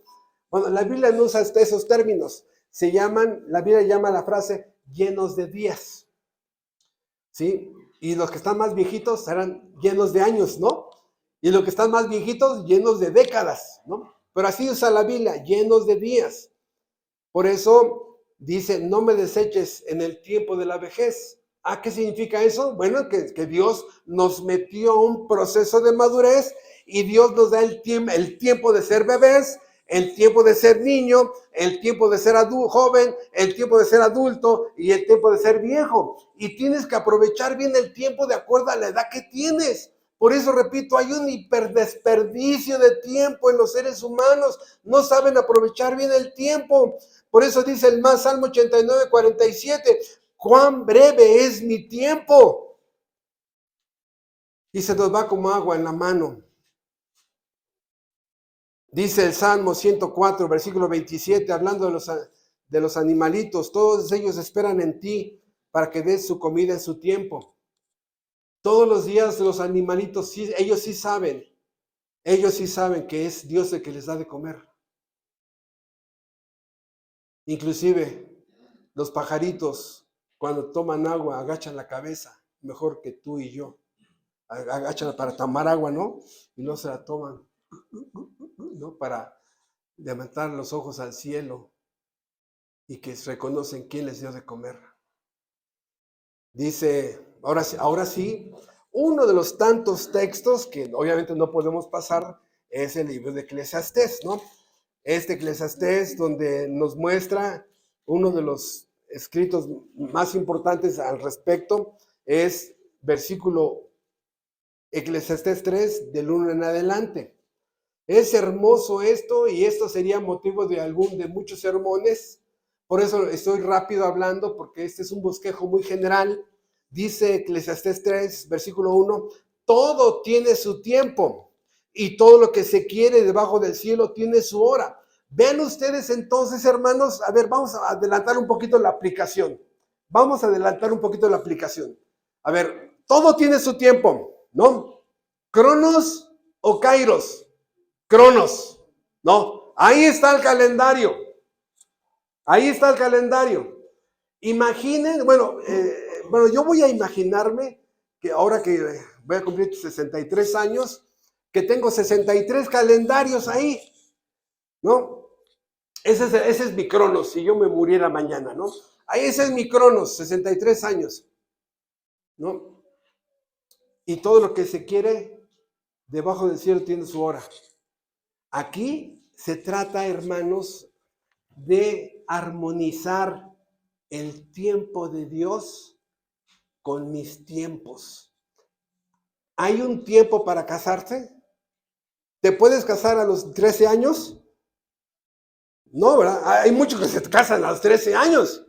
Bueno, la Biblia no usa esos términos. La Biblia llama la frase llenos de días, ¿sí? Y los que están más viejitos serán llenos de años, ¿no? Y los que están más viejitos, llenos de décadas, ¿no? Pero así usa la Biblia, llenos de días. Por eso dice, no me deseches en el tiempo de la vejez. ¿Ah, qué significa eso? Bueno, que Dios nos metió a un proceso de madurez y Dios nos da el tiempo de ser bebés, el tiempo de ser niño, el tiempo de ser joven, el tiempo de ser adulto y el tiempo de ser viejo. Y tienes que aprovechar bien el tiempo de acuerdo a la edad que tienes. Por eso, repito, hay un hiperdesperdicio de tiempo en los seres humanos. No saben aprovechar bien el tiempo. Por eso dice el Salmo 89, 47, cuán breve es mi tiempo. Y se nos va como agua en la mano. Dice el Salmo 104, versículo 27, hablando de los animalitos, todos ellos esperan en ti para que des su comida en su tiempo. Todos los días los animalitos, ellos sí saben que es Dios el que les da de comer. Inclusive los pajaritos, cuando toman agua, agachan la cabeza, mejor que tú y yo. Agachan para tomar agua, ¿no? Y no se la toman, ¿no? Para levantar los ojos al cielo y que reconocen quién les dio de comer. Dice, ahora sí, uno de los tantos textos que obviamente no podemos pasar es el libro de Eclesiastés, ¿no? Este Eclesiastés donde nos muestra uno de los escritos más importantes al respecto, es versículo Eclesiastés 3, del 1 en adelante. Es hermoso esto y esto sería motivo de muchos sermones. Por eso estoy rápido hablando porque este es un bosquejo muy general. Dice Eclesiastés 3, versículo 1, todo tiene su tiempo y todo lo que se quiere debajo del cielo tiene su hora. Vean ustedes entonces, hermanos, a ver, vamos a adelantar un poquito la aplicación. A ver, todo tiene su tiempo, ¿no? ¿Cronos o Kairos? Cronos, ¿no? Ahí está el calendario. Imaginen, bueno, yo voy a imaginarme que ahora que voy a cumplir 63 años, que tengo 63 calendarios ahí, ¿no? Ese es mi Cronos, si yo me muriera mañana, ¿no? Ahí ese es mi Cronos, 63 años, ¿no? Y todo lo que se quiere debajo del cielo tiene su hora. Aquí se trata, hermanos, de armonizar el tiempo de Dios con mis tiempos. ¿Hay un tiempo para casarse? ¿Te puedes casar a los 13 años? No, ¿verdad? Hay muchos que se casan a los 13 años.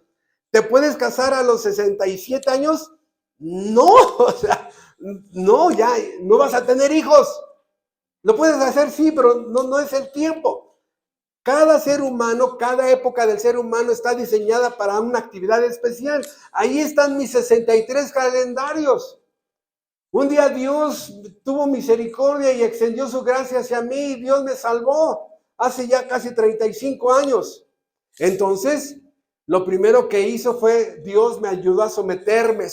¿Te puedes casar a los 67 años? No, o sea, no, ya no vas a tener hijos. Lo puedes hacer, sí, pero no es el tiempo. Cada ser humano, cada época del ser humano está diseñada para una actividad especial. Ahí están mis 63 calendarios. Un día Dios tuvo misericordia y extendió su gracia hacia mí y Dios me salvó hace ya casi 35 años. Entonces, lo primero que hizo fue, Dios me ayudó a someterme.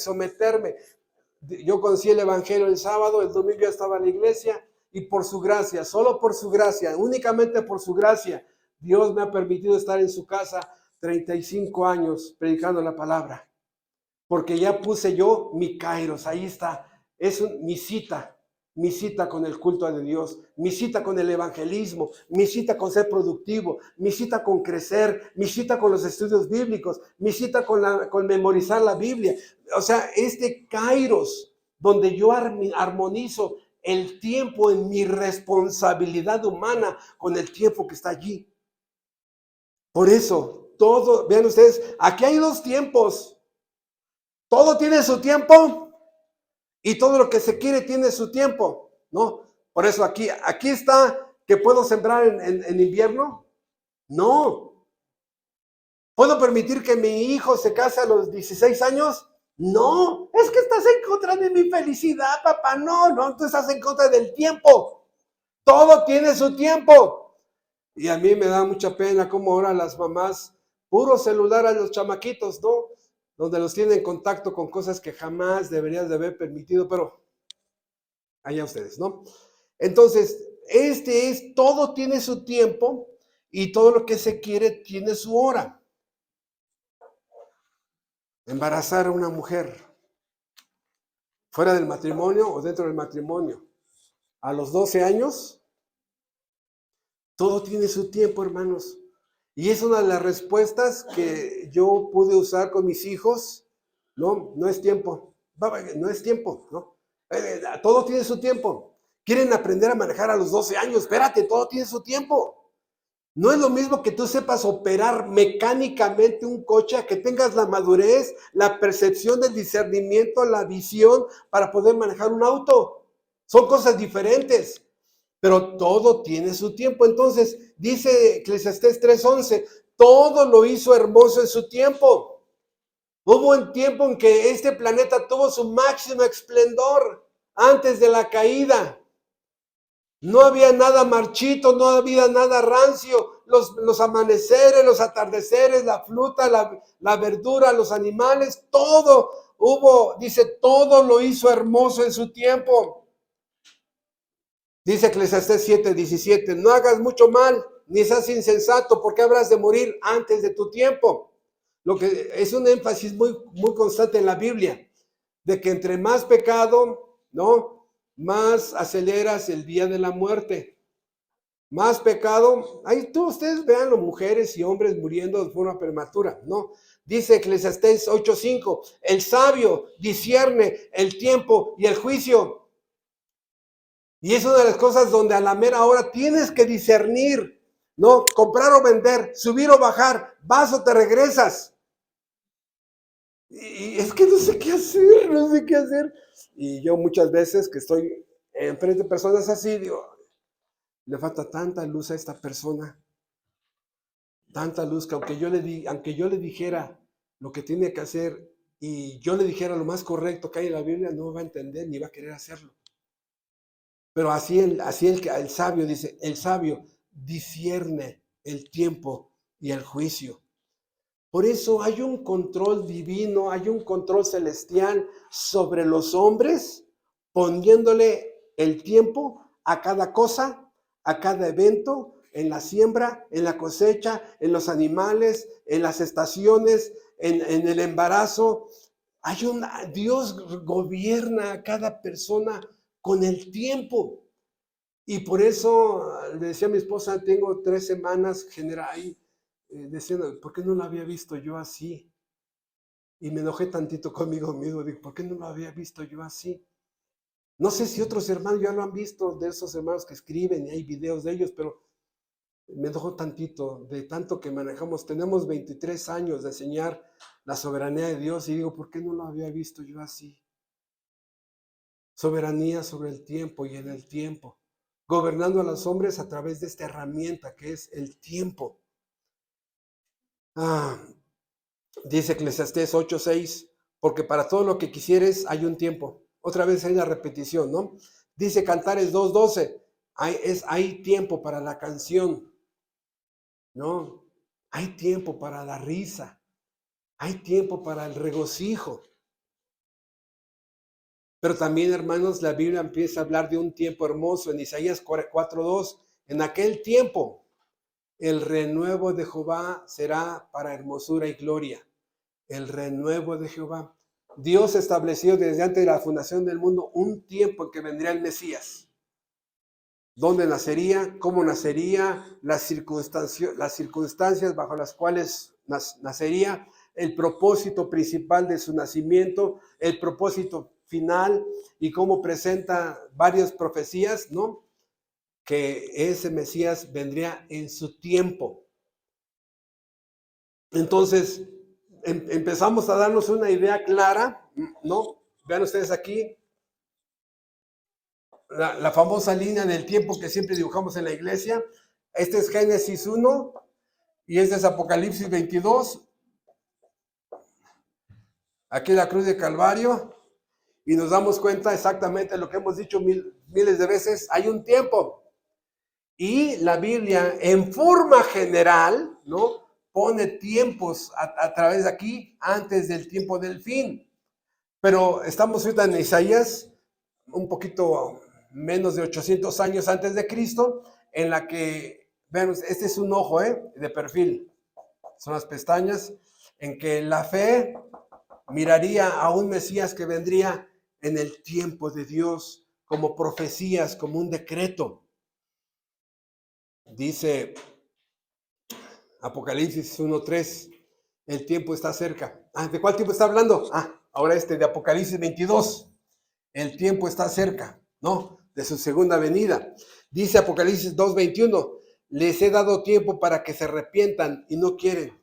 Yo conocí el evangelio el sábado, el domingo ya estaba en la iglesia y por su gracia, solo por su gracia, únicamente por su gracia, Dios me ha permitido estar en su casa 35 años predicando la palabra. Porque ya puse yo mi kairos, ahí está. Es mi cita con el culto de Dios, mi cita con el evangelismo, mi cita con ser productivo, mi cita con crecer, mi cita con los estudios bíblicos, mi cita con memorizar la Biblia. O sea, este kairos, donde yo armonizo el tiempo en mi responsabilidad humana con el tiempo que está allí. Por eso, vean ustedes, aquí hay dos tiempos. Todo tiene su tiempo y todo lo que se quiere tiene su tiempo, ¿no? Por eso aquí está que puedo sembrar en invierno. No. ¿Puedo permitir que mi hijo se case a los 16 años? No. Es que estás en contra de mi felicidad, papá. No, tú estás en contra del tiempo. Todo tiene su tiempo. Y a mí me da mucha pena cómo ahora las mamás, puro celular a los chamaquitos, ¿no? Donde los tienen en contacto con cosas que jamás deberías de haber permitido, pero allá ustedes, ¿no? Entonces, todo tiene su tiempo y todo lo que se quiere tiene su hora. Embarazar a una mujer fuera del matrimonio o dentro del matrimonio a los 12 años, todo tiene su tiempo, hermanos. Y es una de las respuestas que yo pude usar con mis hijos. No es tiempo. No es tiempo, ¿no? Todo tiene su tiempo. Quieren aprender a manejar a los 12 años. Espérate, todo tiene su tiempo. No es lo mismo que tú sepas operar mecánicamente un coche a que tengas la madurez, la percepción, el discernimiento, la visión para poder manejar un auto. Son cosas diferentes, pero todo tiene su tiempo. Entonces, dice Eclesiastés 3:11, todo lo hizo hermoso en su tiempo. Hubo un tiempo en que este planeta tuvo su máximo esplendor antes de la caída. No había nada marchito, no había nada rancio. Los amaneceres, los atardeceres, la fruta, la verdura, los animales, todo hubo, dice, todo lo hizo hermoso en su tiempo. Dice Eclesiastés 7:17, no hagas mucho mal, ni seas insensato, porque habrás de morir antes de tu tiempo. Lo que es un énfasis muy, muy constante en la Biblia, de que entre más pecado, ¿no? Más aceleras el día de la muerte. Más pecado, ahí ustedes vean las mujeres y hombres muriendo de forma prematura, ¿no? Dice Eclesiastés 8:5, el sabio discierne el tiempo y el juicio. Y es una de las cosas donde a la mera hora tienes que discernir, ¿no? Comprar o vender, subir o bajar, vas o te regresas. Y es que no sé qué hacer. Y yo muchas veces que estoy enfrente de personas así, digo, le falta tanta luz a esta persona. Tanta luz que aunque yo le dijera lo que tiene que hacer y yo le dijera lo más correcto que hay en la Biblia, no va a entender ni va a querer hacerlo. Pero así el sabio dice, el sabio discierne el tiempo y el juicio. Por eso hay un control divino, hay un control celestial sobre los hombres, poniéndole el tiempo a cada cosa, a cada evento, en la siembra, en la cosecha, en los animales, en las estaciones, en el embarazo. Dios gobierna a cada persona con el tiempo. Y por eso le decía a mi esposa, tengo 3 semanas ahí diciendo, ¿por qué no lo había visto yo así? Y me enojé tantito conmigo mismo, digo, ¿por qué no lo había visto yo así? No sé si otros hermanos ya lo han visto, de esos hermanos que escriben y hay videos de ellos, pero me enojó tantito, de tanto que manejamos. Tenemos 23 años de enseñar la soberanía de Dios y digo, ¿por qué no lo había visto yo así? Soberanía sobre el tiempo y en el tiempo, gobernando a los hombres a través de esta herramienta que es el tiempo. Dice Eclesiastés 8:6, porque para todo lo que quisieres hay un tiempo. Otra vez hay la repetición, ¿no? Dice Cantares 2:12, hay tiempo para la canción, ¿no? Hay tiempo para la risa, hay tiempo para el regocijo. Pero también, hermanos, la Biblia empieza a hablar de un tiempo hermoso en Isaías 4:2. En aquel tiempo, el renuevo de Jehová será para hermosura y gloria. El renuevo de Jehová. Dios estableció desde antes de la fundación del mundo un tiempo en que vendría el Mesías. ¿Dónde nacería? ¿Cómo nacería? Las circunstancias bajo las cuales nacería, el propósito principal de su nacimiento, el propósito final y cómo presenta varias profecías, ¿no? Que ese Mesías vendría en su tiempo. Entonces, empezamos a darnos una idea clara, ¿no? Vean ustedes aquí, la famosa línea del tiempo que siempre dibujamos en la iglesia. Este es Génesis 1 y este es Apocalipsis 22. Aquí la cruz de Calvario. Y nos damos cuenta exactamente lo que hemos dicho miles de veces. Hay un tiempo. Y la Biblia, en forma general, ¿no?, pone tiempos a través de aquí antes del tiempo del fin. Pero estamos ahorita en Isaías, un poquito menos de 800 años antes de Cristo, en la que, vean, este es un ojo, de perfil. Son las pestañas, en que la fe miraría a un Mesías que vendría en el tiempo de Dios, como profecías, como un decreto. Dice Apocalipsis 1:3, el tiempo está cerca. ¿De cuál tiempo está hablando? Ahora de Apocalipsis 22. El tiempo está cerca, ¿no?, de su segunda venida. Dice Apocalipsis 2:21, les he dado tiempo para que se arrepientan y no quieren.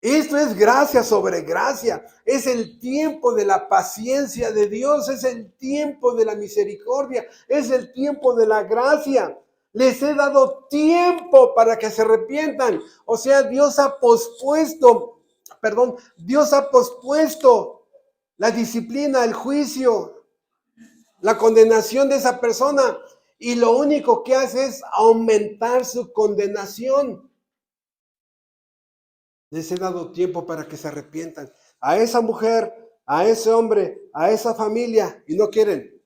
Esto es gracia sobre gracia. Es el tiempo de la paciencia de Dios. Es el tiempo de la misericordia. Es el tiempo de la gracia. Les he dado tiempo para que se arrepientan. O sea, Dios ha pospuesto la disciplina, el juicio, la condenación de esa persona. Y lo único que hace es aumentar su condenación. Les he dado tiempo para que se arrepientan. A esa mujer, a ese hombre, a esa familia, y no quieren,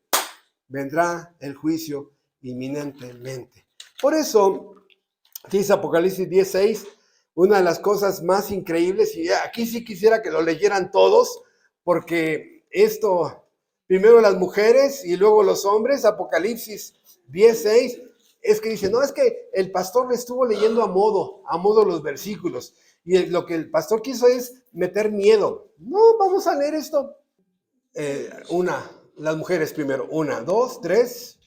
vendrá el juicio inminentemente. Por eso, dice Apocalipsis 10:6, una de las cosas más increíbles, y aquí sí quisiera que lo leyeran todos, porque esto, primero las mujeres y luego los hombres, Apocalipsis 10:6, es que dice, no, es que el pastor le estuvo leyendo a modo los versículos, y lo que el pastor quiso es meter miedo. No, vamos a leer esto. Las mujeres primero. 1, 2, 3.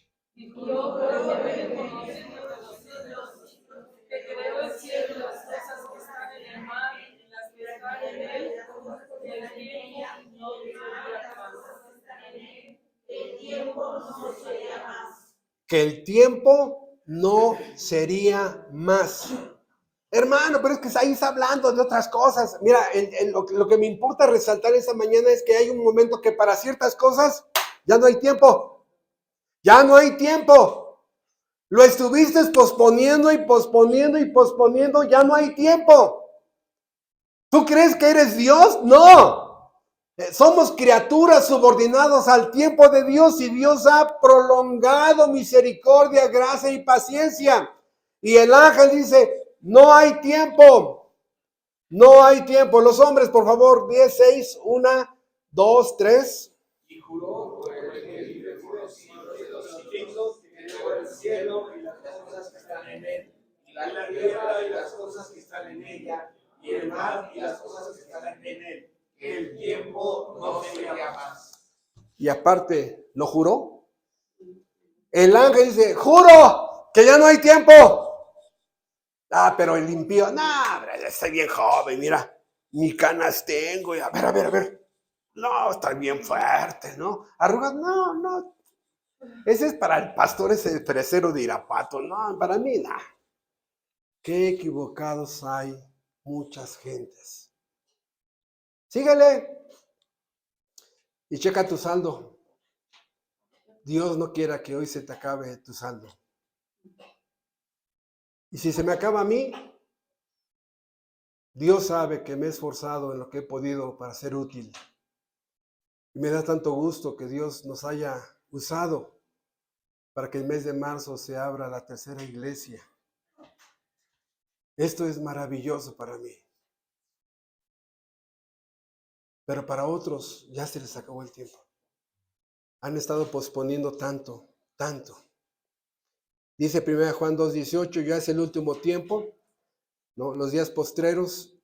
Que el tiempo no sería más. Hermano, pero es que ahí está hablando de otras cosas. Mira, lo que me importa resaltar esta mañana es que hay un momento que para ciertas cosas ya no hay tiempo. Ya no hay tiempo. Lo estuviste posponiendo y posponiendo y posponiendo, ya no hay tiempo. ¿Tú crees que eres Dios? No. Somos criaturas subordinadas al tiempo de Dios y Dios ha prolongado misericordia, gracia y paciencia. Y el ángel dice, no hay tiempo. No hay tiempo. Los hombres, por favor, 10:6, 1, 2, 3. Y juró por el que vive por los siglos de los siglos, que creó el cielo y las cosas que están en él, y la tierra y las cosas que están en ella, y el mar y las cosas que están en él, que el tiempo no sería más. Y aparte, ¿lo juró? El ángel dice, juro que ya no hay tiempo. Pero el impío, no, estoy bien joven, mira, ni canas tengo. Y a ver. No, está bien fuerte, ¿no? Arrugas, no. Ese es para el pastor, ese fresero de Irapuato. No, para mí, no. Qué equivocados hay muchas gentes. Síguele y checa tu saldo. Dios no quiera que hoy se te acabe tu saldo. Y si se me acaba a mí, Dios sabe que me he esforzado en lo que he podido para ser útil. Y me da tanto gusto que Dios nos haya usado para que el mes de marzo se abra la tercera iglesia. Esto es maravilloso para mí. Pero para otros ya se les acabó el tiempo. Han estado posponiendo tanto. Dice 1 Juan 2:18, ya es el último tiempo, ¿no? Los días postreros,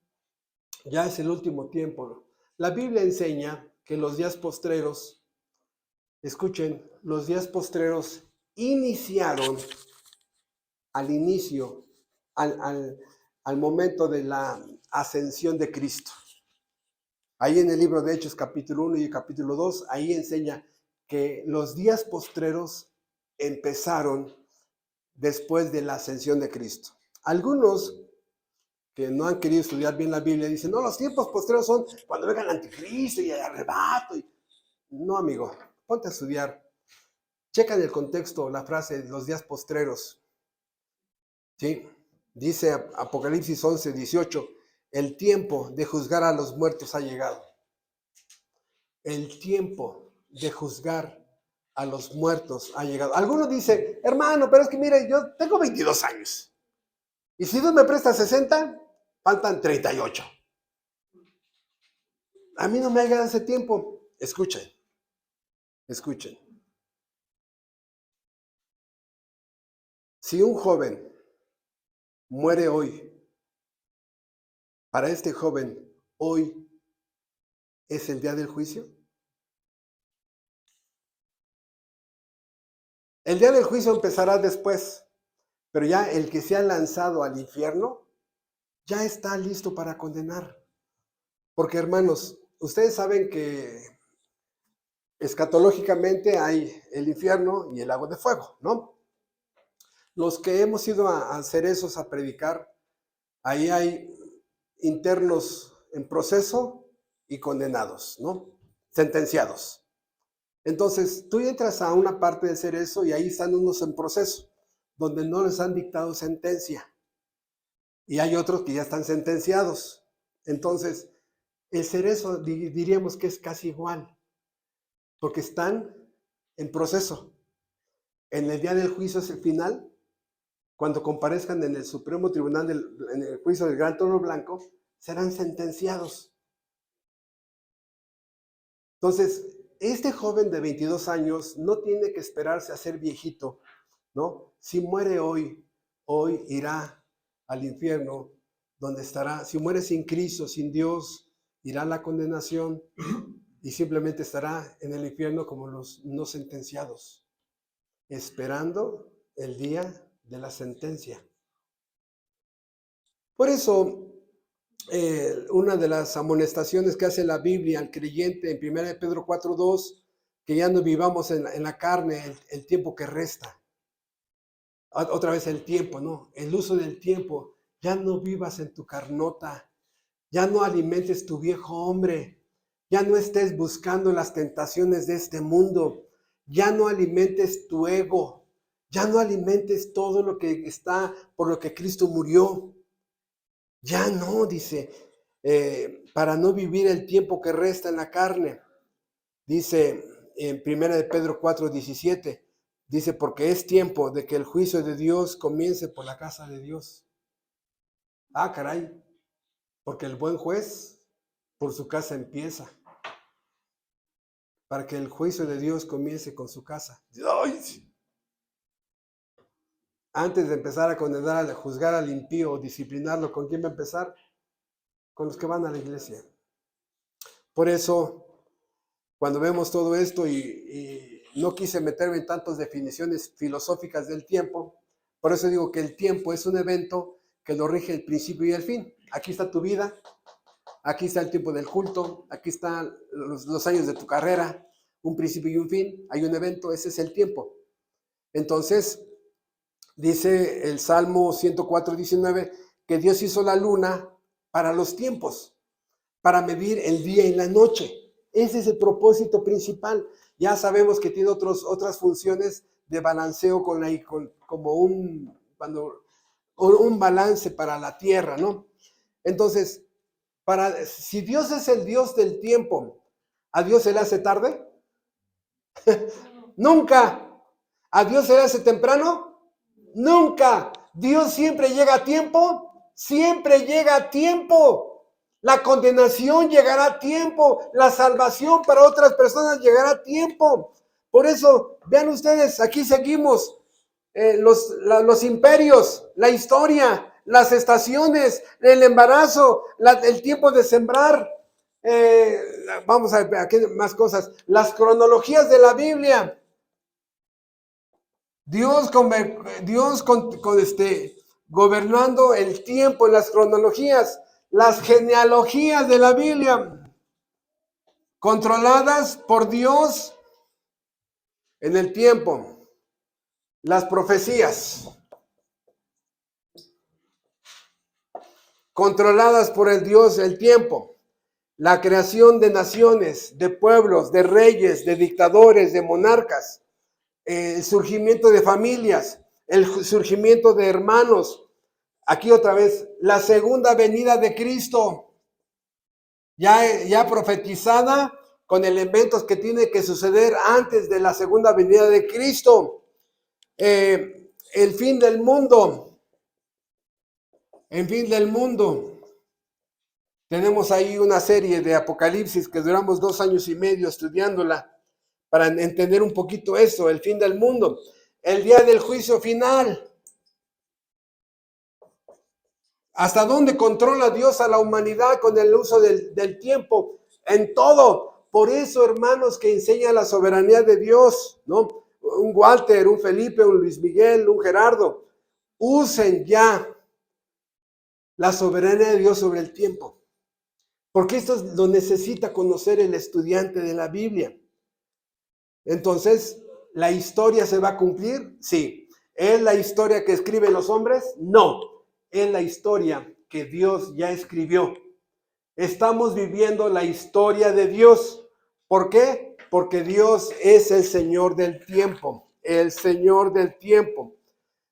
ya es el último tiempo. La Biblia enseña que los días postreros, escuchen, los días postreros iniciaron al inicio, al momento de la ascensión de Cristo. Ahí en el libro de Hechos capítulo 1 y capítulo 2, ahí enseña que los días postreros empezaron después de la ascensión de Cristo. Algunos que no han querido estudiar bien la Biblia dicen, no, los tiempos postreros son cuando venga el anticristo y el arrebato. No, amigo, ponte a estudiar. Checa en el contexto la frase de los días postreros. ¿Sí? Dice Apocalipsis 11:18, el tiempo de juzgar a los muertos ha llegado. El tiempo de juzgar a los muertos ha llegado. Algunos dicen, hermano, pero es que mire, yo tengo 22 años. Y si Dios me presta 60, faltan 38. A mí no me ha llegado ese tiempo. Escuchen. Si un joven muere hoy, para este joven, hoy es el día del juicio. El día del juicio empezará después, pero ya el que se ha lanzado al infierno ya está listo para condenar. Porque, hermanos, ustedes saben que escatológicamente hay el infierno y el lago de fuego, ¿no? Los que hemos ido a cerezos a predicar, ahí hay internos en proceso y condenados, ¿no? Sentenciados. Entonces, tú entras a una parte del cerezo y ahí están unos en proceso, donde no les han dictado sentencia. Y hay otros que ya están sentenciados. Entonces, el cerezo diríamos que es casi igual, porque están en proceso. En el día del juicio es el final, cuando comparezcan en el Supremo Tribunal, en el juicio del Gran Trono Blanco, serán sentenciados. Entonces, este joven de 22 años no tiene que esperarse a ser viejito, ¿no? Si muere hoy irá al infierno, donde estará. Si muere sin Cristo, sin Dios, irá a la condenación y simplemente estará en el infierno como los no sentenciados, esperando el día de la sentencia. Por eso, una de las amonestaciones que hace la Biblia al creyente en 1 Pedro 4:2, que ya no vivamos en la carne el tiempo que resta. Otra vez el tiempo, ¿no? El uso del tiempo. Ya no vivas en tu carnota. Ya no alimentes tu viejo hombre. Ya no estés buscando las tentaciones de este mundo. Ya no alimentes tu ego. Ya no alimentes todo lo que está por lo que Cristo murió. Ya no, dice, para no vivir el tiempo que resta en la carne. Dice en 1 Pedro 4:17, dice, porque es tiempo de que el juicio de Dios comience por la casa de Dios. Ah, caray, porque el buen juez por su casa empieza. Para que el juicio de Dios comience con su casa. ¡Ay! Antes de empezar a condenar, a juzgar al impío o disciplinarlo, ¿con quién va a empezar? Con los que van a la iglesia. Por eso, cuando vemos todo esto y no quise meterme en tantas definiciones filosóficas del tiempo, por eso digo que el tiempo es un evento que lo rige el principio y el fin. Aquí está tu vida, aquí está el tiempo del culto, aquí están los años de tu carrera, un principio y un fin, hay un evento, ese es el tiempo. Entonces, dice el Salmo 104:19, que Dios hizo la luna para los tiempos, para medir el día y la noche. Ese es el propósito principal. Ya sabemos que tiene otras funciones de balanceo como un balance para la tierra, ¿no? Entonces, si Dios es el Dios del tiempo, ¿a Dios se le hace tarde? Nunca. ¿A Dios se le hace temprano? Nunca. Dios siempre llega a tiempo. Siempre llega a tiempo. La condenación llegará a tiempo. La salvación para otras personas llegará a tiempo. Por eso, vean ustedes, aquí seguimos. Los imperios, la historia, las estaciones, el embarazo, el tiempo de sembrar. Vamos a ver aquí más cosas. Las cronologías de la Biblia. Dios gobernando el tiempo en las cronologías, las genealogías de la Biblia, controladas por Dios En el tiempo, las profecías, controladas por el Dios del tiempo, la creación de naciones, de pueblos, de reyes, de dictadores, de monarcas, el surgimiento de familias, el surgimiento de hermanos. Aquí otra vez, la segunda venida de Cristo, ya profetizada con elementos que tiene que suceder antes de la segunda venida de Cristo. El fin del mundo, el fin del mundo. Tenemos ahí una serie de Apocalipsis que duramos 2 años y medio estudiándola para entender un poquito eso, el fin del mundo. El día del juicio final. ¿Hasta dónde controla Dios a la humanidad con el uso del tiempo? En todo. Por eso, hermanos, que enseña la soberanía de Dios, ¿no? Un Walter, un Felipe, un Luis Miguel, un Gerardo, usen ya la soberanía de Dios sobre el tiempo. Porque esto lo necesita conocer el estudiante de la Biblia. Entonces, ¿la historia se va a cumplir? Sí. ¿Es la historia que escriben los hombres? No. Es la historia que Dios ya escribió. Estamos viviendo la historia de Dios. ¿Por qué? Porque Dios es el Señor del tiempo. El Señor del tiempo.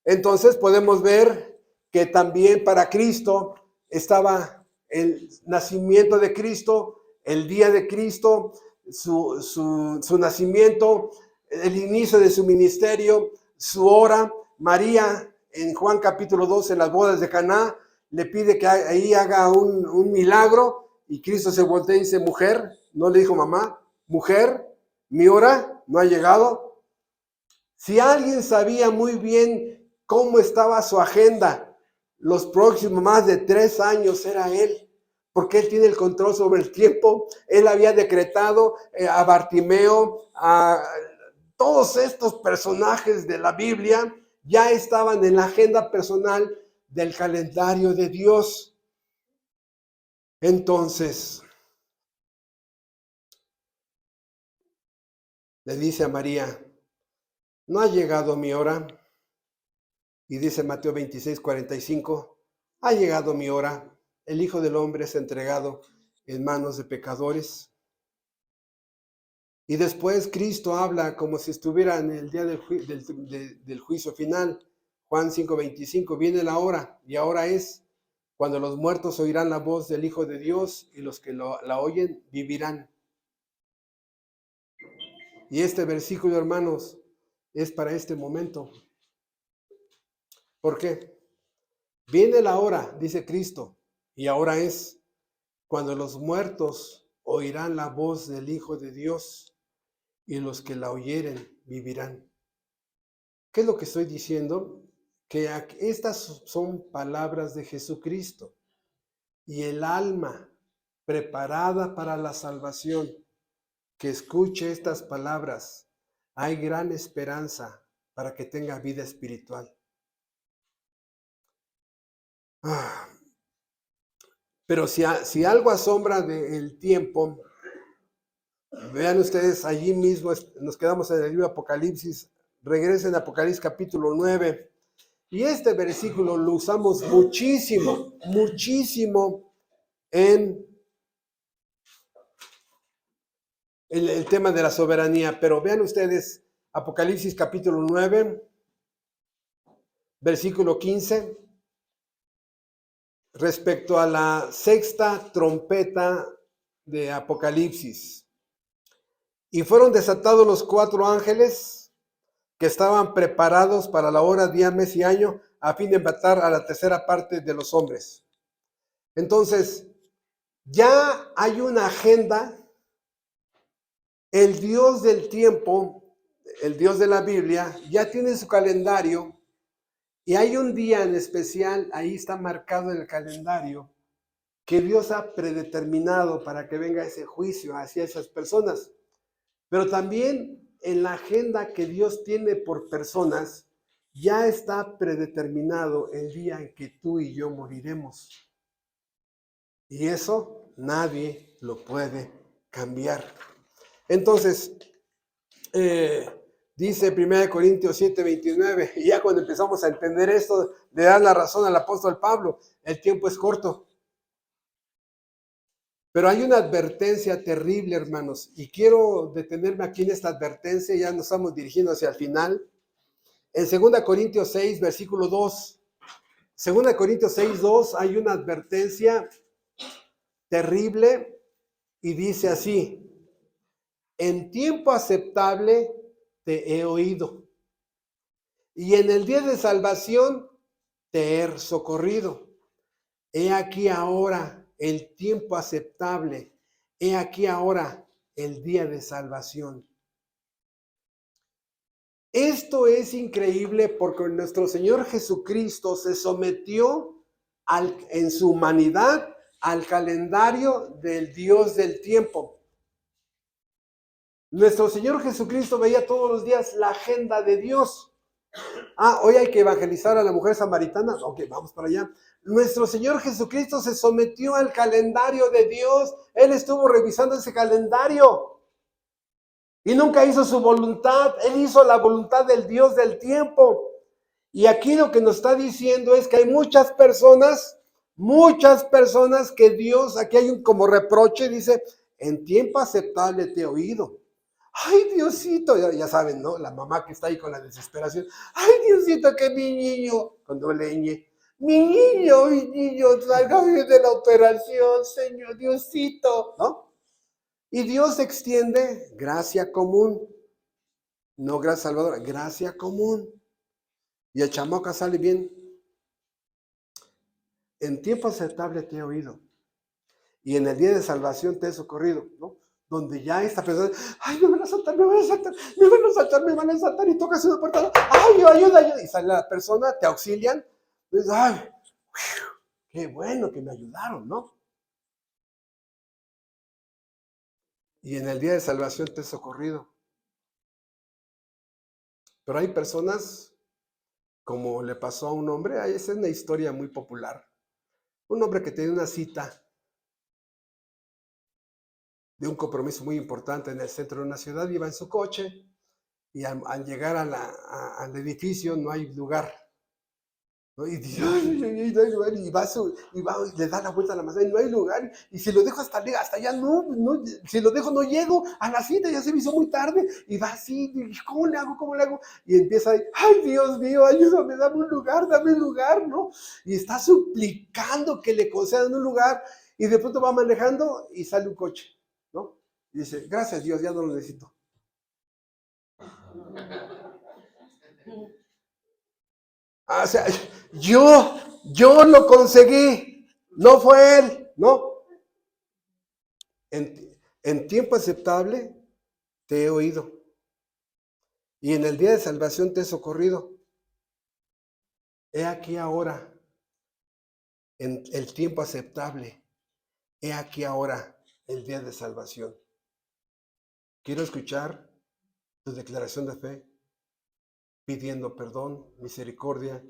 Entonces podemos ver que también para Cristo estaba el nacimiento de Cristo, el día de Cristo, su nacimiento, el inicio de su ministerio, su hora. María, en Juan capítulo 12, en las bodas de Caná, le pide que ahí haga un milagro, y Cristo se voltea y dice, mujer, no le dijo mamá, mujer, mi hora no ha llegado. Si alguien sabía muy bien cómo estaba su agenda los próximos más de 3 años, era él, porque él tiene el control sobre el tiempo. Él había decretado a Bartimeo, a todos estos personajes de la Biblia, ya estaban en la agenda personal del calendario de Dios. Entonces, le dice a María, no ha llegado mi hora. Y dice Mateo 26:45, ha llegado mi hora, el Hijo del Hombre es entregado en manos de pecadores. Y después Cristo habla como si estuviera en el día del juicio final. Juan 5:25, viene la hora, y ahora es cuando los muertos oirán la voz del Hijo de Dios, y los que la oyen vivirán. Y este versículo, hermanos, es para este momento. ¿Por qué? Viene la hora, dice Cristo, y ahora es cuando los muertos oirán la voz del Hijo de Dios, y los que la oyeren vivirán. ¿Qué es lo que estoy diciendo? Que estas son palabras de Jesucristo, y el alma preparada para la salvación, que escuche estas palabras, hay gran esperanza para que tenga vida espiritual. Pero si algo asombra del tiempo, vean ustedes, allí mismo nos quedamos en el libro de Apocalipsis, regresen a Apocalipsis capítulo 9, y este versículo lo usamos muchísimo, muchísimo en el tema de la soberanía. Pero vean ustedes, Apocalipsis capítulo 9, versículo 15, respecto a la sexta trompeta de Apocalipsis. Y fueron desatados los 4 ángeles que estaban preparados para la hora, día, mes y año, a fin de matar a la tercera parte de los hombres. Entonces, ya hay una agenda. El Dios del tiempo, el Dios de la Biblia, ya tiene su calendario, y hay un día en especial, ahí está marcado en el calendario, que Dios ha predeterminado para que venga ese juicio hacia esas personas. Pero también en la agenda que Dios tiene por personas, ya está predeterminado el día en que tú y yo moriremos. Y eso nadie lo puede cambiar. Entonces, Dice 1 Corintios 7:29, y ya cuando empezamos a entender esto, le dan la razón al apóstol Pablo, el tiempo es corto. Pero hay una advertencia terrible, hermanos, y quiero detenerme aquí en esta advertencia, ya nos estamos dirigiendo hacia el final. En 2 Corintios 6, versículo 2, 2 Corintios 6, 2, hay una advertencia terrible y dice así: en tiempo aceptable te he oído, y en el día de salvación te he socorrido. He aquí ahora el tiempo aceptable, he aquí ahora el día de salvación. Esto es increíble porque nuestro Señor Jesucristo se sometió en su humanidad al calendario del Dios del tiempo. Nuestro Señor Jesucristo veía todos los días la agenda de Dios. Hoy hay que evangelizar a la mujer samaritana. Ok, vamos para allá. Nuestro Señor Jesucristo se sometió al calendario de Dios. Él estuvo revisando ese calendario y nunca hizo su voluntad. Él hizo la voluntad del Dios del tiempo. Y aquí lo que nos está diciendo es que hay muchas personas que Dios, aquí hay un como reproche, dice, en tiempo aceptable te he oído. Ay, Diosito, ya saben, ¿no? La mamá que está ahí con la desesperación. Ay, Diosito, que mi niño, con doble ñ, mi niño, salga bien de la operación, Señor, Diosito, ¿no? Y Dios extiende gracia común, no gracia salvadora, gracia común. Y el chamaco sale bien. En tiempo aceptable te he oído, y en el día de salvación te he socorrido, ¿no? Donde ya esta persona, ay, me van a saltar, me van a saltar, me van a saltar, me van a saltar, y tocas una puerta, ay, ayuda, y sale la persona, te auxilian, dices, ay, qué bueno que me ayudaron, ¿no? Y en el día de salvación te he socorrido. Pero hay personas, como le pasó a un hombre, esa es una historia muy popular, un hombre que tenía una cita de un compromiso muy importante en el centro de una ciudad, iba en su coche, y al llegar al edificio no hay lugar, ¿no? Y dice, ay, no hay lugar, y va, y le da la vuelta a la manzana, y no hay lugar, y si lo dejo hasta allá, no, si lo dejo no llego a la cita, ya se me hizo muy tarde, y va así, y ¿cómo le hago? Y empieza ahí, ay, Dios mío, ayúdame, dame un lugar, ¿no? Y está suplicando que le concedan un lugar, y de pronto va manejando, y sale un coche, ¿no? Y dice, gracias Dios, ya no lo necesito. O sea, yo lo conseguí, no fue él, ¿no? En tiempo aceptable te he oído, y en el día de salvación te he socorrido. He aquí ahora, en el tiempo aceptable, he aquí ahora el día de salvación. Quiero escuchar tu declaración de fe, pidiendo perdón, misericordia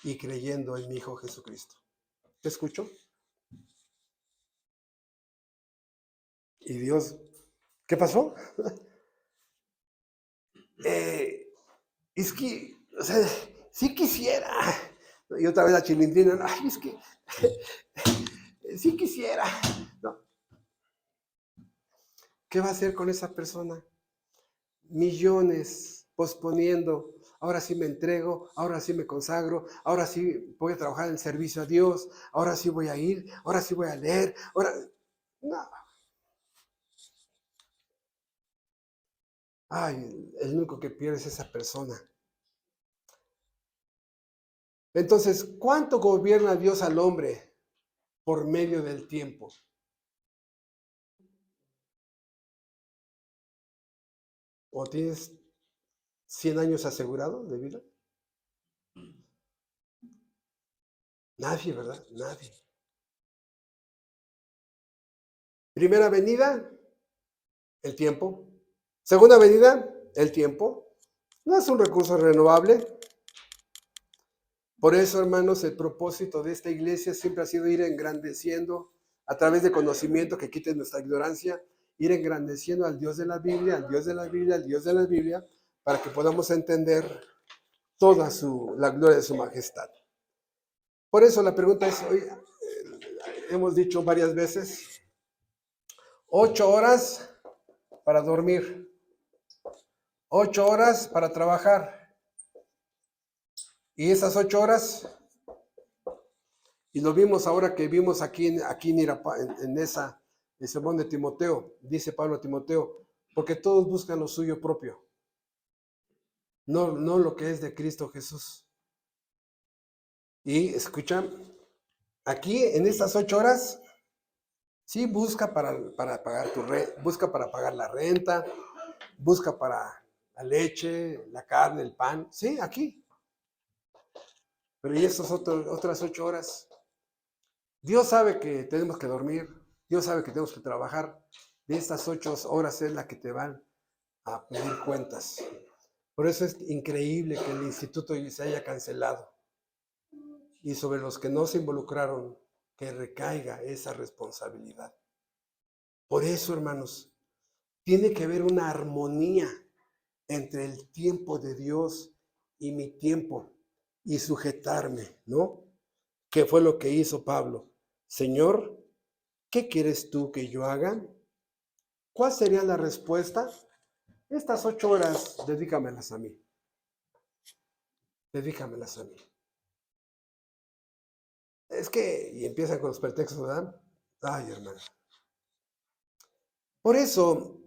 y creyendo en mi Hijo Jesucristo. ¿Te escucho? Y Dios, ¿qué pasó? Es que, o sea, sí quisiera. Y otra vez la chilindrina, ay, es que sí quisiera. No. ¿Qué va a hacer con esa persona? Millones posponiendo. Ahora sí me entrego, ahora sí me consagro, ahora sí voy a trabajar en servicio a Dios, ahora sí voy a ir, ahora sí voy a leer, ahora... No. Ay, el único que pierde es esa persona. Entonces, ¿cuánto gobierna Dios al hombre por medio del tiempo? ¿O tienes 100 años asegurados de vida? Nadie, ¿verdad? Nadie. Primera venida, el tiempo. Segunda venida, el tiempo. No es un recurso renovable. Por eso, hermanos, el propósito de esta iglesia siempre ha sido ir engrandeciendo a través de conocimiento que quite nuestra ignorancia, ir engrandeciendo al Dios de la Biblia, al Dios de la Biblia, al Dios de la Biblia, para que podamos entender toda la gloria de su majestad. Por eso la pregunta es, hoy hemos dicho varias veces, 8 horas para dormir, 8 horas para trabajar, y esas 8 horas, y lo vimos ahora que vimos aquí en Irapa, en el sermón de Timoteo, dice Pablo a Timoteo, porque todos buscan lo suyo propio, no lo que es de Cristo Jesús. Y escuchan, aquí en estas 8 horas, sí, busca para pagar busca para pagar la renta, busca para la leche, la carne, el pan, sí, aquí. Pero y estas otras 8 horas, Dios sabe que tenemos que dormir, Dios sabe que tenemos que trabajar. De estas 8 horas es la que te van a pedir cuentas. Por eso es increíble que el instituto se haya cancelado. Y sobre los que no se involucraron, que recaiga esa responsabilidad. Por eso, hermanos, tiene que haber una armonía entre el tiempo de Dios y mi tiempo y sujetarme, ¿no? ¿Qué fue lo que hizo Pablo? Señor, ¿qué quieres tú que yo haga? ¿Cuál sería la respuesta? Estas 8 horas, dedícamelas a mí. Dedícamelas a mí. Es que, y empiezan con los pretextos, ¿verdad? Ay, hermano. Por eso,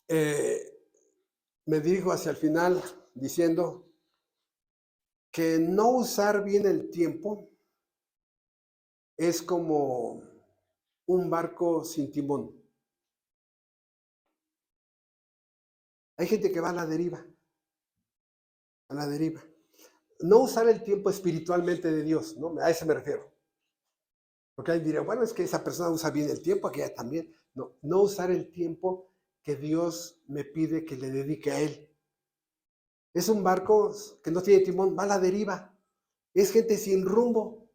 me dirijo hacia el final diciendo que no usar bien el tiempo es como un barco sin timón. Hay gente que va a la deriva, a la deriva. No usar el tiempo espiritualmente de Dios, ¿no? A eso me refiero. Porque alguien diría, bueno, es que esa persona usa bien el tiempo, aquella también. No, no usar el tiempo que Dios me pide que le dedique a Él. Es un barco que no tiene timón, va a la deriva. Es gente sin rumbo.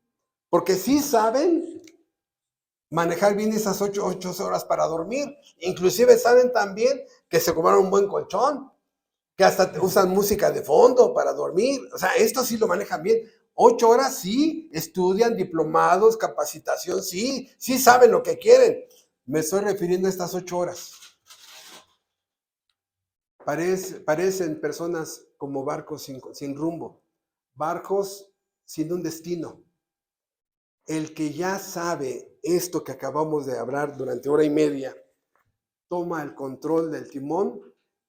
Porque sí saben manejar bien esas 8 horas para dormir. Inclusive saben también que se compraron un buen colchón, que hasta usan música de fondo para dormir. O sea, esto sí lo manejan bien. 8 horas sí, estudian diplomados, capacitación, sí saben lo que quieren. Me estoy refiriendo a estas 8 horas. Parecen personas como barcos sin rumbo, barcos sin un destino. El que ya sabe esto que acabamos de hablar durante hora y media, toma el control del timón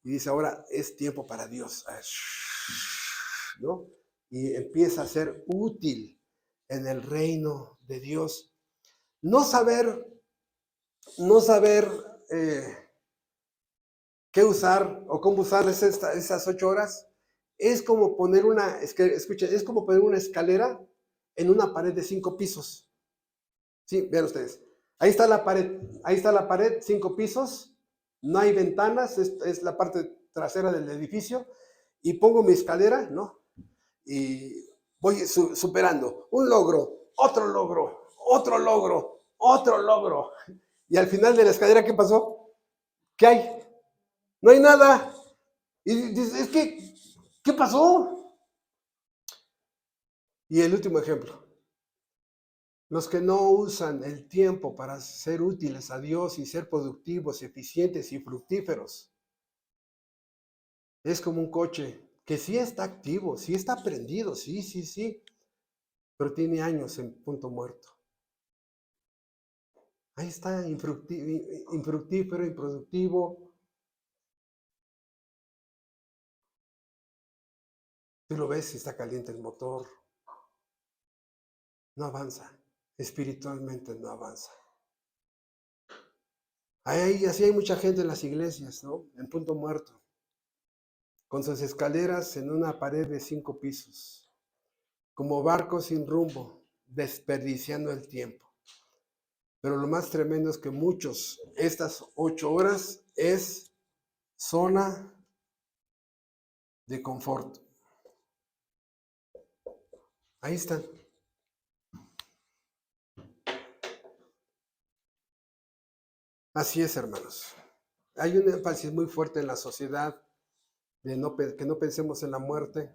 y dice, ahora es tiempo para Dios, ¿no? Y empieza a ser útil en el reino de Dios. No saber qué usar o cómo usar esas 8 horas es como poner es como poner una escalera en una pared de 5 pisos. Sí, vean ustedes. Ahí está la pared, 5 pisos, no hay ventanas, es la parte trasera del edificio, y pongo mi escalera, ¿no? Y voy superando un logro, otro logro, otro logro, otro logro. Y al final de la escalera, ¿qué pasó? ¿Qué hay? No hay nada. Y dices, es que, ¿qué pasó? Y el último ejemplo. Los que no usan el tiempo para ser útiles a Dios y ser productivos, eficientes y fructíferos. Es como un coche que sí está activo, sí está prendido, sí, pero tiene años en punto muerto. Ahí está, infructífero, improductivo. Tú lo ves, está caliente el motor. No avanza, espiritualmente no avanza. Así hay mucha gente en las iglesias, ¿no? En punto muerto, con sus escaleras en una pared de 5 pisos, como barcos sin rumbo, desperdiciando el tiempo. Pero lo más tremendo es que estas 8 horas es zona de confort. Ahí están. Así es, hermanos. Hay un énfasis muy fuerte en la sociedad que no pensemos en la muerte,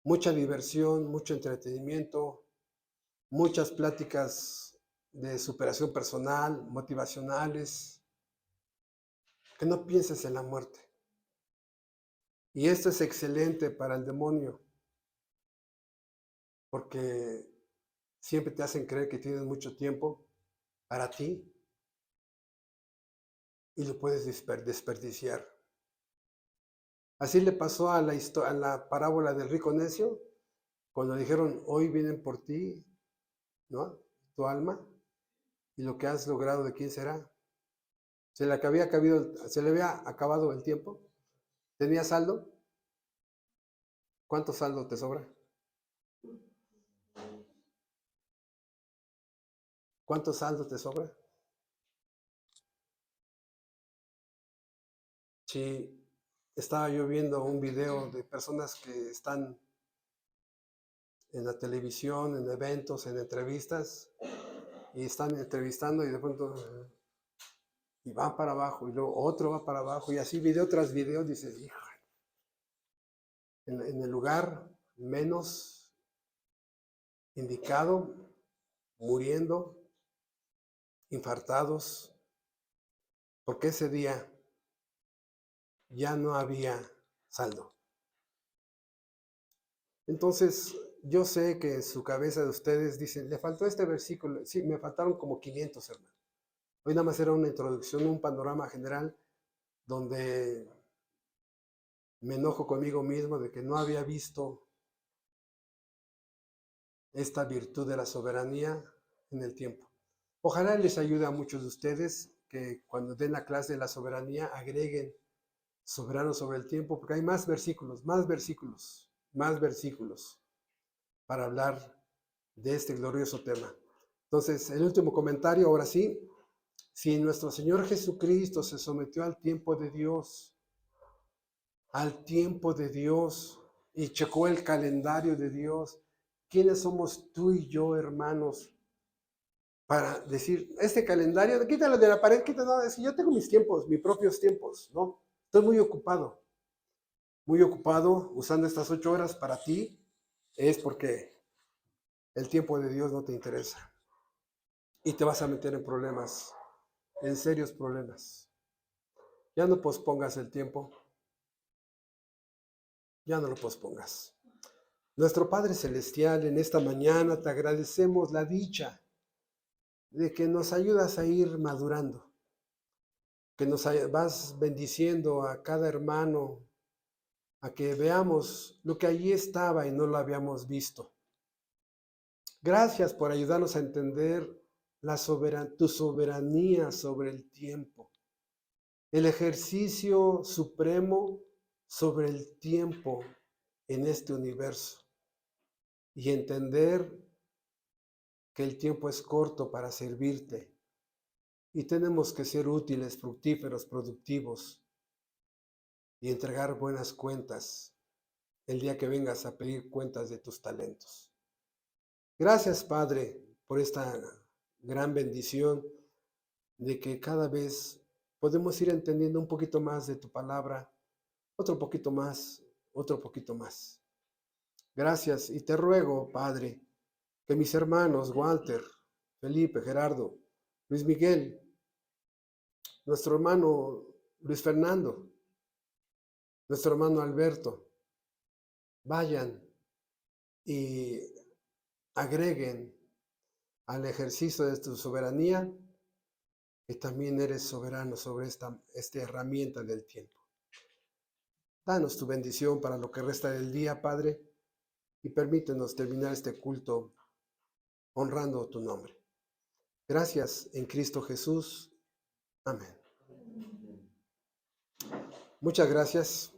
mucha diversión, mucho entretenimiento, muchas pláticas de superación personal, motivacionales, que no pienses en la muerte. Y esto es excelente para el demonio, porque siempre te hacen creer que tienes mucho tiempo para ti y lo puedes desperdiciar. Así le pasó a la parábola del rico necio, cuando dijeron, hoy vienen por ti, ¿no? Tu alma, y lo que has logrado, ¿de quién será? Se le había acabado el tiempo. ¿Tenía saldo? ¿Cuánto saldo te sobra? ¿Cuánto saldo te sobra? Sí, estaba yo viendo un video de personas que están en la televisión, en eventos, en entrevistas, y están entrevistando y de pronto y va para abajo, y luego otro va para abajo, y así video tras video, dices, hijo, en el lugar menos indicado, muriendo, infartados, porque ese día ya no había saldo. Entonces, yo sé que en su cabeza de ustedes dicen, le faltó este versículo. Sí, me faltaron como 500, hermano. Hoy nada más era una introducción, un panorama general donde me enojo conmigo mismo de que no había visto esta virtud de la soberanía en el tiempo. Ojalá les ayude a muchos de ustedes que cuando den la clase de la soberanía agreguen soberano sobre el tiempo, porque hay más versículos, más versículos, más versículos para hablar de este glorioso tema. Entonces, el último comentario, ahora sí, si nuestro Señor Jesucristo se sometió al tiempo de Dios, y checó el calendario de Dios, ¿quiénes somos tú y yo, hermanos, para decir, este calendario, quítalo de la pared, quítalo? Es que yo tengo mis tiempos, mis propios tiempos, ¿no? Estoy muy ocupado usando estas 8 horas para ti, es porque el tiempo de Dios no te interesa. Y te vas a meter en problemas, en serios problemas. Ya no pospongas el tiempo. Ya no lo pospongas. Nuestro Padre Celestial, en esta mañana te agradecemos la dicha de que nos ayudas a ir madurando, que nos vas bendiciendo a cada hermano, a que veamos lo que allí estaba y no lo habíamos visto. Gracias por ayudarnos a entender tu soberanía sobre el tiempo, el ejercicio supremo sobre el tiempo en este universo, y entender que el tiempo es corto para servirte y tenemos que ser útiles, fructíferos, productivos y entregar buenas cuentas el día que vengas a pedir cuentas de tus talentos. Gracias, Padre, por esta gran bendición de que cada vez podemos ir entendiendo un poquito más de tu palabra, otro poquito más, otro poquito más. Gracias, y te ruego, Padre, que mis hermanos Walter, Felipe, Gerardo, Luis Miguel, nuestro hermano Luis Fernando, nuestro hermano Alberto, vayan y agreguen al ejercicio de tu soberanía que también eres soberano sobre esta herramienta del tiempo. Danos tu bendición para lo que resta del día, Padre, y permítenos terminar este culto honrando tu nombre. Gracias en Cristo Jesús. Amén. Muchas gracias.